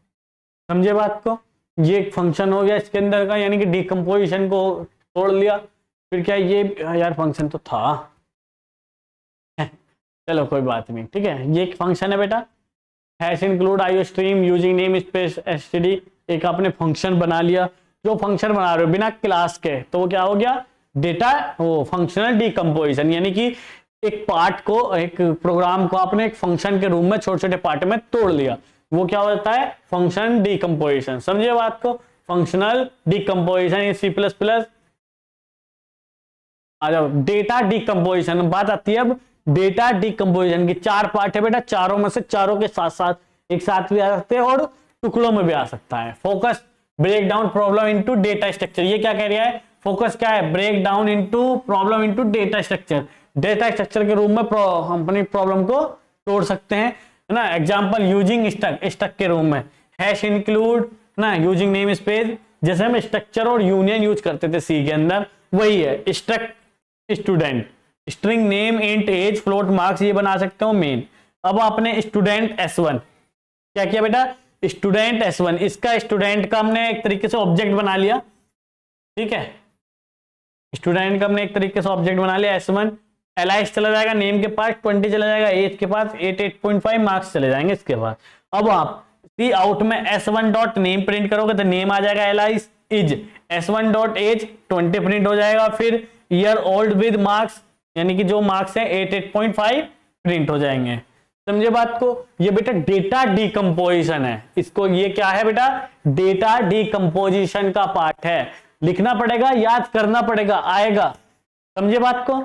समझे बात को? ये एक फंक्शन हो गया इसके अंदर का, यानी कि डिकम्पोजिशन को तोड़ लिया। फिर क्या ये यार फंक्शन तो था चलो कोई बात नहीं, ठीक है। ये एक फंक्शन है बेटा, hash include iostream using namespace STD. एक आपने फंक्शन बना लिया, जो फंक्शन बना रहे हो बिना क्लास के, तो वो क्या हो गया? डेटा, वो फंक्शनल डिकम्पोजिशन, यानी कि एक पार्ट को, एक प्रोग्राम को आपने एक फंक्शन के रूप में छोटे छोटे पार्ट में तोड़ लिया, वो क्या होता है? Function decomposition. समझिए बात को? Functional decomposition in C plus plus. आ जाओ डेटा डिकम्पोजिशन, बात आती है अब डेटा डिकम्पोजिशन की। 4 पार्ट है बेटा, चारों में से चारों के साथ साथ एक साथ भी आ सकते हैं और टुकड़ों में भी आ सकता है। Focus break down problem into data structure, ये क्या कह रहा है? फोकस क्या है? Break down into problem into data structure. Data structure के रूप में हम अपनी प्रॉब्लम को तोड़ सकते हैं, है ना। एग्जांपल यूजिंग स्टक, स्टक के रूप में हैश इंक्लूड ना यूजिंग नेम स्पेस, जैसे हम स्ट्रक्चर और यूनियन यूज करते थे सी के अंदर, वही है struct student, string name int age float marks, ये बना सकते हो मेन। अब आपने स्टूडेंट S1 क्या किया बेटा? स्टूडेंट S1, इसका स्टूडेंट का हमने एक तरीके से ऑब्जेक्ट बना लिया, ठीक है। स्टूडेंट का हमने एक तरीके से ऑब्जेक्ट बना लिया S1। एलाइस चला जाएगा, नेम के पास 20 चला जाएगा, एज के पास 8.5 मार्क्स चले जाएंगे इसके बाद। अब आप सी आउट में S1 डॉट नेम प्रिंट करोगे तो नेम आ जाएगा Alice, is S1 dot age 20 print हो जाएगा, फिर ईयर ओल्ड विद मार्क्स, यानी कि जो मार्क्स है 8.5 प्रिंट हो जाएंगे। समझे बात को? ये बेटा डेटा डिकम्पोजिशन है, इसको ये क्या है बेटा? डेटा डिकम्पोजिशन का पार्ट है। लिखना पड़ेगा, याद करना पड़ेगा, आएगा। समझे बात को?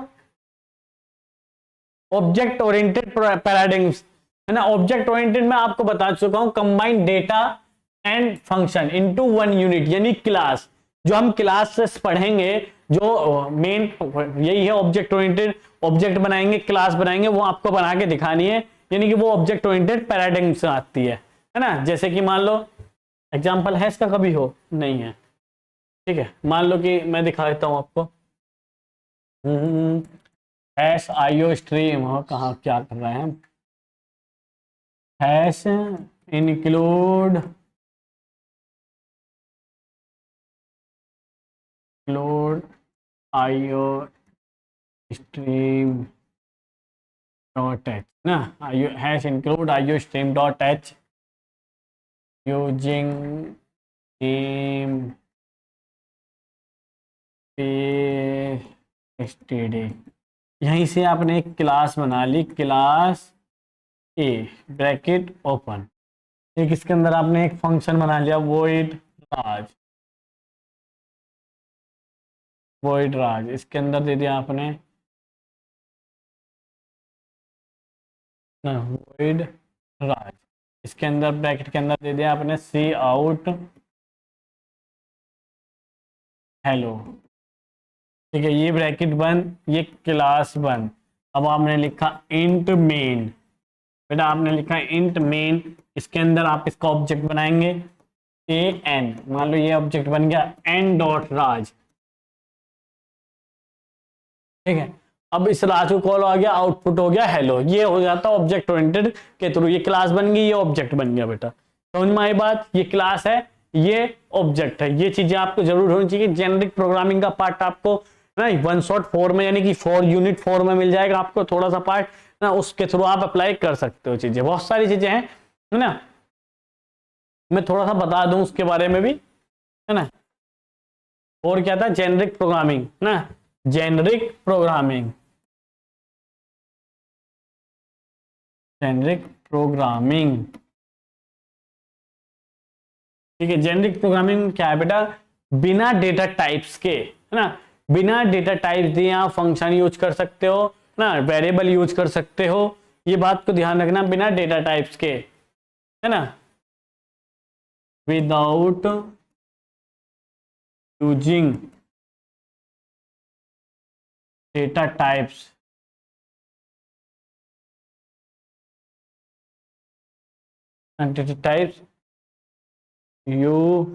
ऑब्जेक्ट ओरिएंटेड पैराडिग्म्स, है ना। ऑब्जेक्ट ओरिएंटेड में आपको बता चुका हूं, combine data and function into one unit, यानी क्लास। जो हम क्लास से पढ़ेंगे, जो मेन यही है ऑब्जेक्ट ओरिएंटेड। ऑब्जेक्ट बनाएंगे, क्लास बनाएंगे, वो आपको बना के दिखानी है, यानी कि वो ऑब्जेक्ट ओरिएंटेड पैराडिग्म से आती है ना। जैसे कि मान लो एग्जांपल है इसका, कभी हो नहीं है, ठीक है। मान लो कि मैं दिखा देता हूं आपको, हैश आईओ स्ट्रीम, हो कहाँ क्या कर रहे हैं? Hash include iostream dot H ना, IO hash include iostream dot H using name STD. यहीं से आपने एक क्लास बना ली, क्लास ए ब्रैकेट ओपन। एक इसके अंदर आपने एक फंक्शन बना लिया वॉइड राज, वॉइड राज, इसके अंदर दे दिया आपने वॉइड राज, इसके अंदर ब्रैकेट के अंदर दे दिया आपने सी आउट हेलो, ठीक है, ये ब्रैकेट बंद, ये क्लास बंद। अब आपने लिखा इंट मेन, बेटा आपने लिखा इंट मेन, इसके अंदर आप इसका ऑब्जेक्ट बनाएंगे ए एन, मान लो ये ऑब्जेक्ट बन गया एन डॉट राज। ठीक है, अब इस राज को कॉल आ गया, आउटपुट हो गया हेलो, ये हो जाता ऑब्जेक्ट ओरिएंटेड के थ्रू। ये क्लास बन गई, ये ऑब्जेक्ट बन गया बेटा, समझ में आई बात। ये क्लास है, ये ऑब्जेक्ट है, ये चीजें आपको जरूर होनी चाहिए। जेनेरिक प्रोग्रामिंग का पार्ट आपको ना वन शॉट 4 में, यानी कि 4 यूनिट 4 में मिल जाएगा आपको थोड़ा सा पार्ट ना, उसके थ्रू आप अप्लाई कर सकते हो। चीजें बहुत सारी चीजें हैं, है ना, मैं थोड़ा सा बता दूं उसके बारे में भी, है ना। और क्या था, जेनेरिक प्रोग्रामिंग ना, जेनेरिक प्रोग्रामिंग, जेनेरिक प्रोग्रामिंग। ठीक है, जेनेरिक प्रोग्रामिंग क्या है बेटा, बिना डेटा टाइप्स के, है ना, बिना डेटा टाइप्स दिए आप फंक्शन यूज कर सकते हो ना, वेरिएबल यूज कर सकते हो। ये बात को ध्यान रखना, बिना डेटा टाइप्स के, है ना, without using data types. Data types you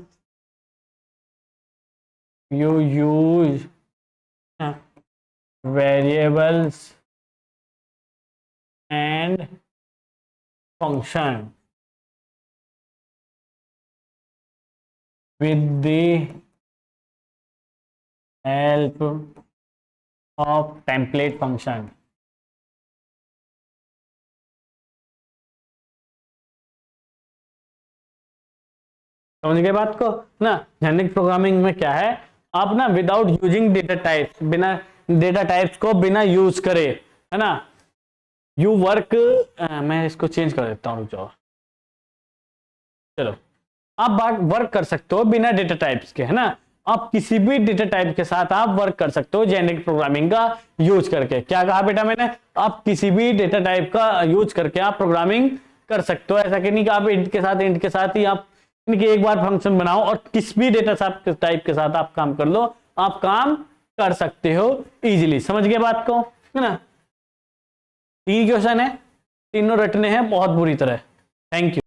use variables and function with the help of template function। समझ गए बात को ना। जेनेरिक प्रोग्रामिंग में क्या है, आप ना विदाउट यूजिंग डेटा टाइप्स, बिना डेटा टाइप्स को बिना यूज करे, है ना, यू वर्क, मैं इसको चेंज कर देता हूँ, रुको, चलो, आप वर्क कर सकते हो बिना डेटा टाइप्स के, है ना। आप किसी भी डेटा टाइप के साथ आप वर्क कर सकते हो जेनेरिक प्रोग्रामिंग का यूज करके। क्या कहा बेटा मैंने, आप किसी भी डेटा टाइप का यूज करके आप प्रोग्रामिंग कर सकते हो। ऐसा कि नहीं कि आप इंट के साथ ही आप कि एक बार फंक्शन बनाओ और किस भी डेटा टाइप के साथ आप काम कर लो, आप काम कर सकते हो इजीली। समझ गए बात को, है ना। 3 क्वेश्चन है, तीनों रटने हैं बहुत बुरी तरह। Thank you.